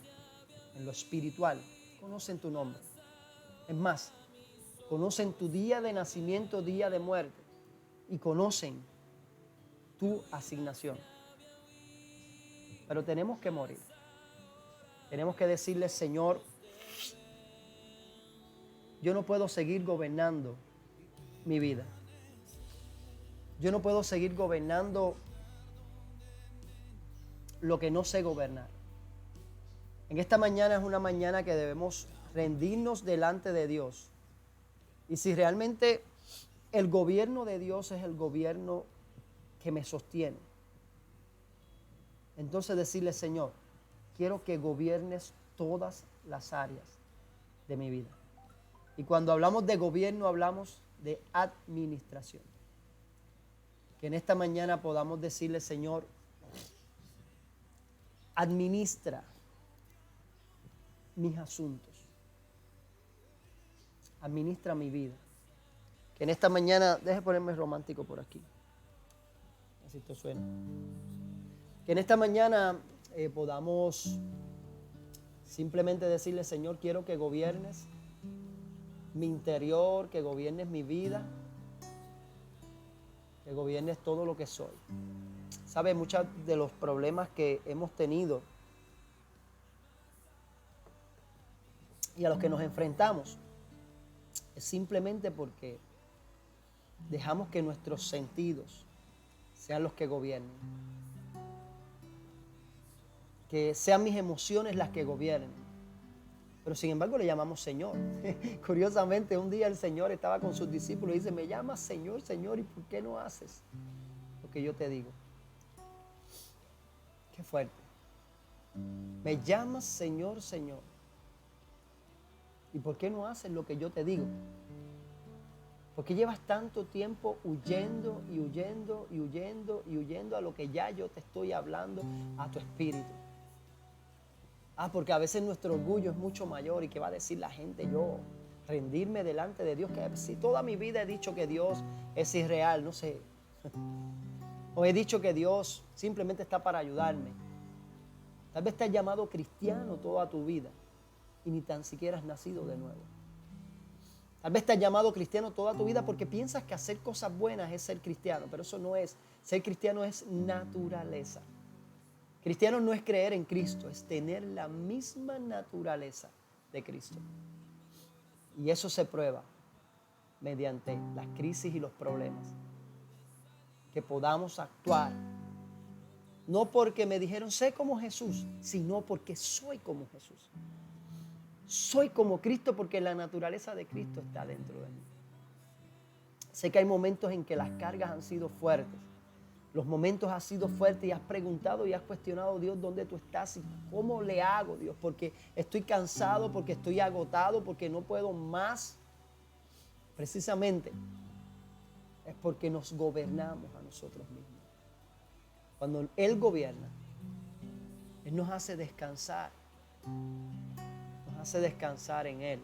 en lo espiritual, conocen tu nombre. Es más, conocen tu día de nacimiento, día de muerte, y conocen tu asignación. Pero tenemos que morir. Tenemos que decirle, Señor, yo no puedo seguir gobernando mi vida. Yo no puedo seguir gobernando lo que no sé gobernar. En esta mañana es una mañana que debemos rendirnos delante de Dios. Y si realmente el gobierno de Dios es el gobierno que me sostiene, entonces decirle, Señor, quiero que gobiernes todas las áreas de mi vida. Y cuando hablamos de gobierno, hablamos de administración. Que en esta mañana podamos decirle, Señor, administra mis asuntos. administra mi vida. Que en esta mañana, deje ponerme romántico por aquí. Así esto suena. Que en esta mañana podamos simplemente decirle, Señor, quiero que gobiernes mi interior, que gobiernes mi vida, que gobiernes todo lo que soy. ¿Sabe? Muchos de los problemas que hemos tenido y a los que nos enfrentamos es simplemente porque dejamos que nuestros sentidos sean los que gobiernen. Que sean mis emociones las que gobiernen. Pero sin embargo le llamamos Señor. Curiosamente, un día el Señor estaba con sus discípulos y dice, me llamas Señor, Señor, ¿y por qué no haces lo que yo te digo? Qué fuerte. Me llamas Señor, Señor. ¿Y por qué no haces lo que yo te digo? ¿Por qué llevas tanto tiempo huyendo y huyendo y huyendo y huyendo a lo que ya yo te estoy hablando, a tu espíritu? Porque a veces nuestro orgullo es mucho mayor y ¿qué va a decir la gente? Yo rendirme delante de Dios, que si toda mi vida he dicho que Dios es irreal, no sé. O he dicho que Dios simplemente está para ayudarme. Tal vez te has llamado cristiano toda tu vida y ni tan siquiera has nacido de nuevo. Tal vez te has llamado cristiano toda tu vida porque piensas que hacer cosas buenas es ser cristiano, pero eso no es. Ser cristiano es naturaleza. Cristiano no es creer en Cristo, es tener la misma naturaleza de Cristo. Y eso se prueba mediante las crisis y los problemas. Que podamos actuar, no porque me dijeron sé como Jesús, sino porque soy como Jesús. Soy como Cristo porque la naturaleza de Cristo está dentro de mí. Sé que hay momentos en que las cargas han sido fuertes. Los momentos han sido fuertes y has preguntado y has cuestionado, Dios, ¿dónde tú estás? ¿Y cómo le hago, Dios? Porque estoy cansado, porque estoy agotado, porque no puedo más. Precisamente es porque nos gobernamos a nosotros mismos. Cuando Él gobierna, Él nos hace descansar. Nos hace descansar en Él.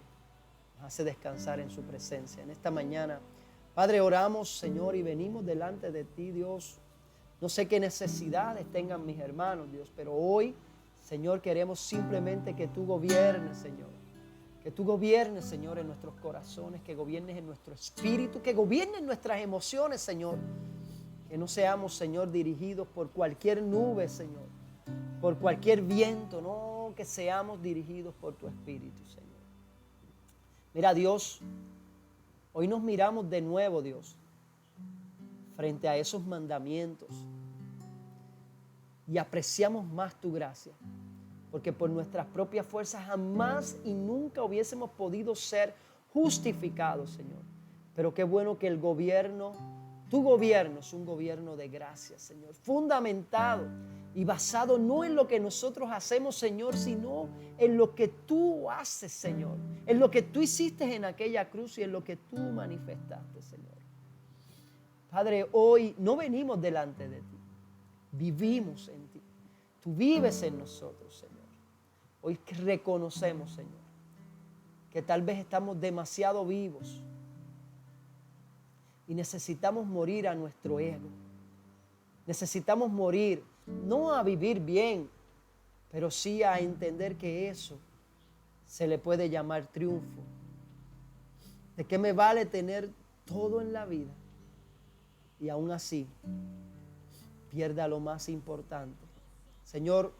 Nos hace descansar en su presencia. En esta mañana, Padre, oramos, Señor, y venimos delante de ti, Dios. No sé qué necesidades tengan mis hermanos, Dios, pero hoy, Señor, queremos simplemente que tú gobiernes, Señor. Que tú gobiernes, Señor, en nuestros corazones, que gobiernes en nuestro espíritu, que gobiernes nuestras emociones, Señor. Que no seamos, Señor, dirigidos por cualquier nube, Señor, por cualquier viento, no, que seamos dirigidos por tu espíritu, Señor. Mira, Dios, hoy nos miramos de nuevo, Dios, frente a esos mandamientos y apreciamos más tu gracia, porque por nuestras propias fuerzas jamás y nunca hubiésemos podido ser justificados, Señor. Pero qué bueno que el gobierno, tu gobierno es un gobierno de gracia, Señor, fundamentado y basado no en lo que nosotros hacemos, Señor, sino en lo que tú haces, Señor, en lo que tú hiciste en aquella cruz y en lo que tú manifestaste, Señor. Padre, hoy no venimos delante de ti, vivimos en ti. Tú vives en nosotros, Señor. Hoy reconocemos, Señor, que tal vez estamos demasiado vivos y necesitamos morir a nuestro ego. Necesitamos morir, no a vivir bien, pero sí a entender que eso se le puede llamar triunfo. ¿De qué me vale tener todo en la vida y aún así pierda lo más importante? Señor,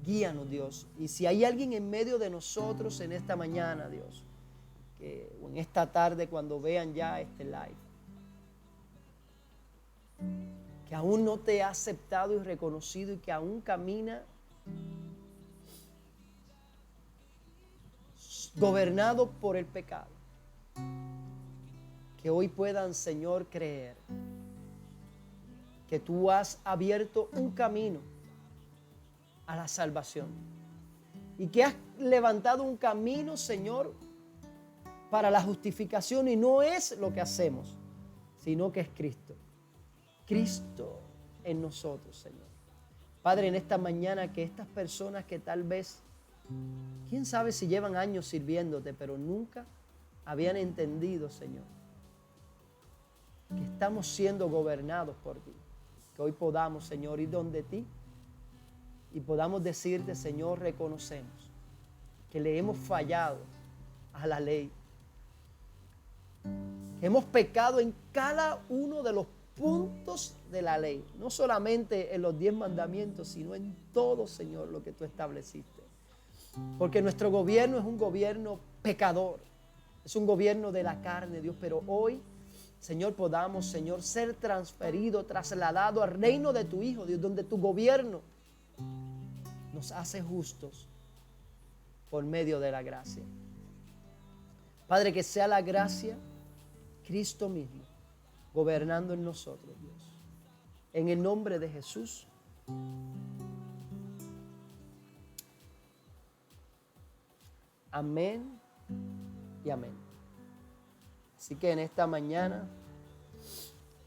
guíanos, Dios. Y si hay alguien en medio de nosotros en esta mañana, Dios, o en esta tarde cuando vean ya este live, que aún no te ha aceptado y reconocido y que aún camina gobernado por el pecado, que hoy puedan, Señor, creer que tú has abierto un camino a la salvación y que has levantado un camino, Señor, para la justificación, y no es lo que hacemos, sino que es Cristo. Cristo en nosotros, Señor. Padre, en esta mañana que estas personas que tal vez, quién sabe si llevan años sirviéndote, pero nunca habían entendido, Señor, que estamos siendo gobernados por ti. Que hoy podamos, Señor, ir donde ti y podamos decirte, Señor, reconocemos que le hemos fallado a la ley, que hemos pecado en cada uno de los puntos de la ley, no solamente en los 10 mandamientos, sino en todo, Señor, lo que tú estableciste. Porque nuestro gobierno es un gobierno pecador, es un gobierno de la carne, Dios, pero hoy, Señor, podamos, Señor, ser transferido, trasladado al reino de tu Hijo, Dios, donde tu gobierno nos hace justos por medio de la gracia. Padre, que sea la gracia, Cristo mismo, gobernando en nosotros, Dios. En el nombre de Jesús. Amén y amén. Así que en esta mañana,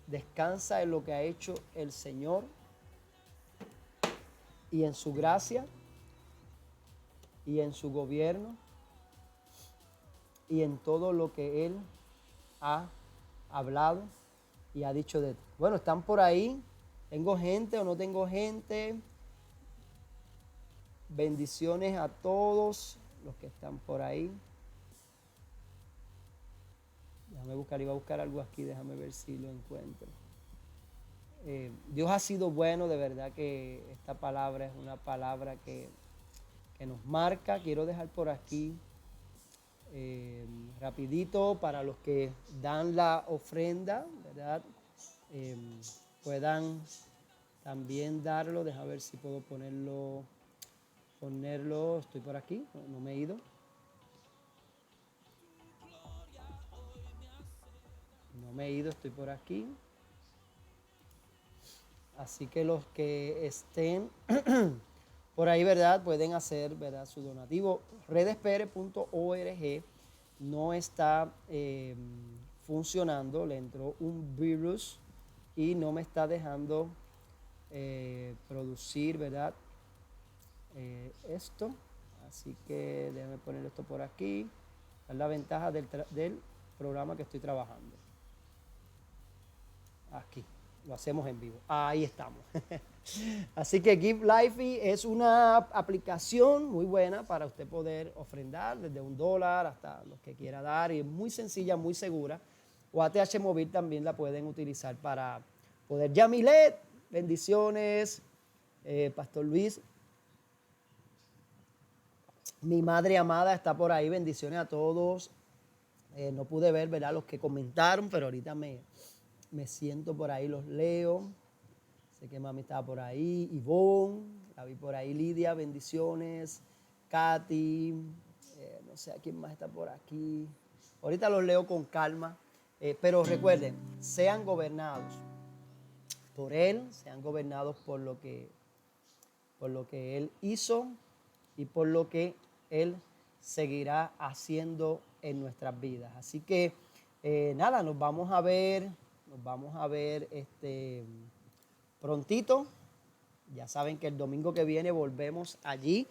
descansa en lo que ha hecho el Señor y en su gracia y en su gobierno y en todo lo que Él ha hablado y ha dicho de ti. Bueno, están por ahí. ¿Tengo gente o no tengo gente? Bendiciones a todos los que están por ahí. Déjame buscar, iba a buscar algo aquí, déjame ver si lo encuentro. Dios ha sido bueno, de verdad que esta palabra es una palabra que nos marca. Quiero dejar por aquí rapidito para los que dan la ofrenda, ¿verdad? Puedan también darlo. Déjame ver si puedo ponerlo. Estoy por aquí, no me he ido. No me he ido, estoy por aquí. Así que los que estén por ahí, ¿verdad? Pueden hacer, ¿verdad?, su donativo. redespr.org no está funcionando. Le entró un virus y no me está dejando producir, ¿verdad?, esto. Así que déjame poner esto por aquí. Es la ventaja del programa que estoy trabajando. Aquí, lo hacemos en vivo. Ahí estamos. Así que Give Life es una aplicación muy buena para usted poder ofrendar desde $1 hasta lo que quiera dar. Y es muy sencilla, muy segura. O ATH Móvil también la pueden utilizar para poder. Yamilet, bendiciones. Pastor Luis. Mi madre amada está por ahí, bendiciones a todos. No pude ver, ¿verdad?, los que comentaron, pero ahorita me siento por ahí, los leo. Sé que mami estaba por ahí, Ivonne, la vi por ahí, Lidia, bendiciones. Katy, no sé a quién más está por aquí. Ahorita los leo con calma, pero recuerden, sean gobernados por Él, sean gobernados por lo que Él hizo y por lo que Él seguirá haciendo en nuestras vidas. Así que nada, nos vamos a ver prontito. Ya saben que el domingo que viene volvemos allí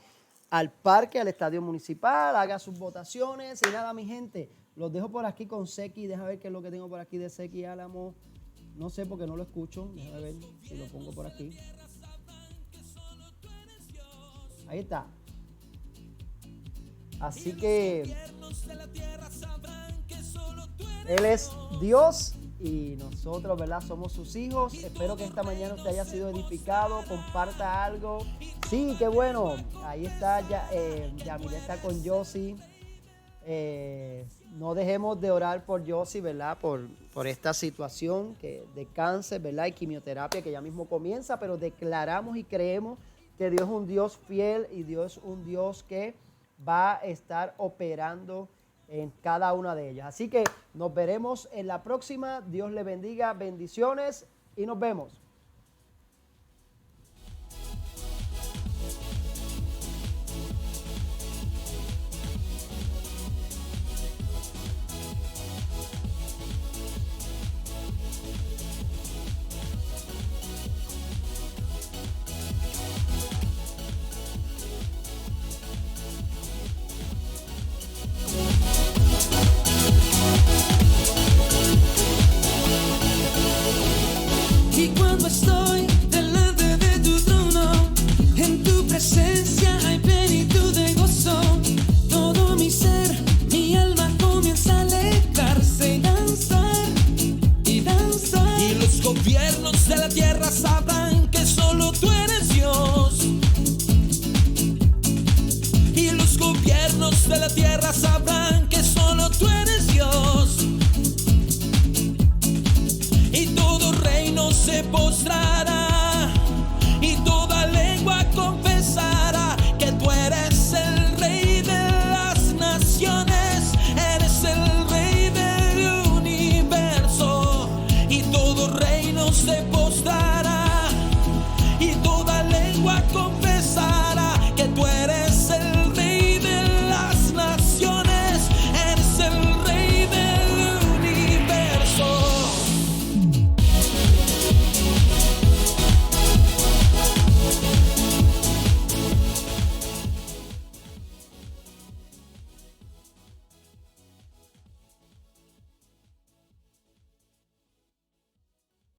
al parque, al estadio municipal. Haga sus votaciones y nada, mi gente, los dejo por aquí con Seki. Deja ver qué es lo que tengo por aquí de Seki Álamo. No sé porque no lo escucho. Déjame ver si lo pongo por aquí. Ahí está. Así que Él es Dios y nosotros, ¿verdad?, somos sus hijos. Espero que esta mañana usted haya sido edificado. Comparta algo. Sí, qué bueno. Ahí está, Yamile está con Josie. No dejemos de orar por Josie, ¿verdad?, por esta situación de cáncer, ¿verdad?, y quimioterapia que ya mismo comienza, pero declaramos y creemos que Dios es un Dios fiel y Dios es un Dios que va a estar operando en cada una de ellas. Así que nos veremos en la próxima. Dios le bendiga, bendiciones y nos vemos.